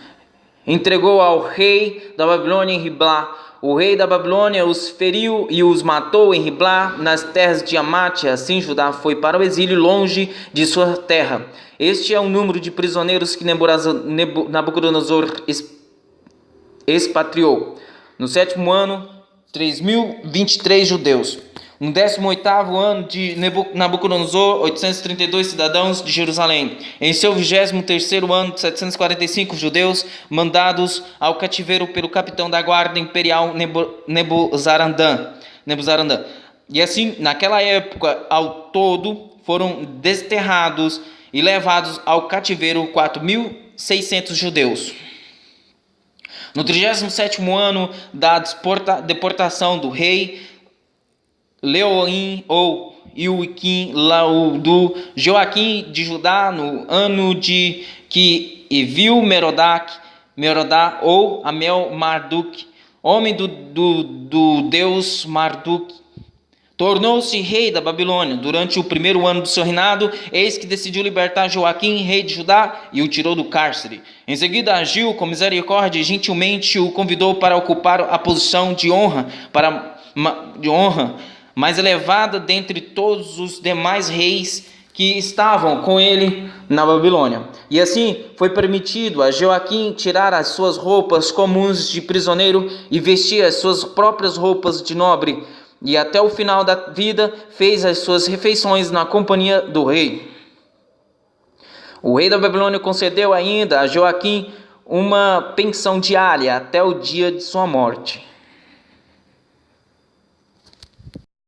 entregou ao rei da Babilônia em Riblá. O rei da Babilônia os feriu e os matou em Riblá, nas terras de Amate. Assim Judá foi para o exílio longe de sua terra. Este é o número de prisioneiros que Nabucodonosor expatriou. No 7º ano, 3.023 judeus. No 18º ano de Nabucodonosor, 832 cidadãos de Jerusalém. Em seu 23º ano, 745 judeus mandados ao cativeiro pelo capitão da guarda imperial Nebuzaradan. E assim, naquela época, ao todo, foram desterrados e levados ao cativeiro 4.600 judeus. No 37º ano da deportação do rei Leoim ou Ilquim do Joaquim de Judá, no ano de que viu Merodá ou Amel Marduk, homem do deus Marduk, tornou-se rei da Babilônia. Durante o 1º ano do seu reinado, eis que decidiu libertar Joaquim, rei de Judá, e o tirou do cárcere. Em seguida agiu com misericórdia e gentilmente o convidou para ocupar a posição de honra mais elevada dentre todos os demais reis que estavam com ele na Babilônia. E assim foi permitido a Joaquim tirar as suas roupas comuns de prisioneiro e vestir as suas próprias roupas de nobre, e até o final da vida fez as suas refeições na companhia do rei. O rei da Babilônia concedeu ainda a Joaquim uma pensão diária até o dia de sua morte.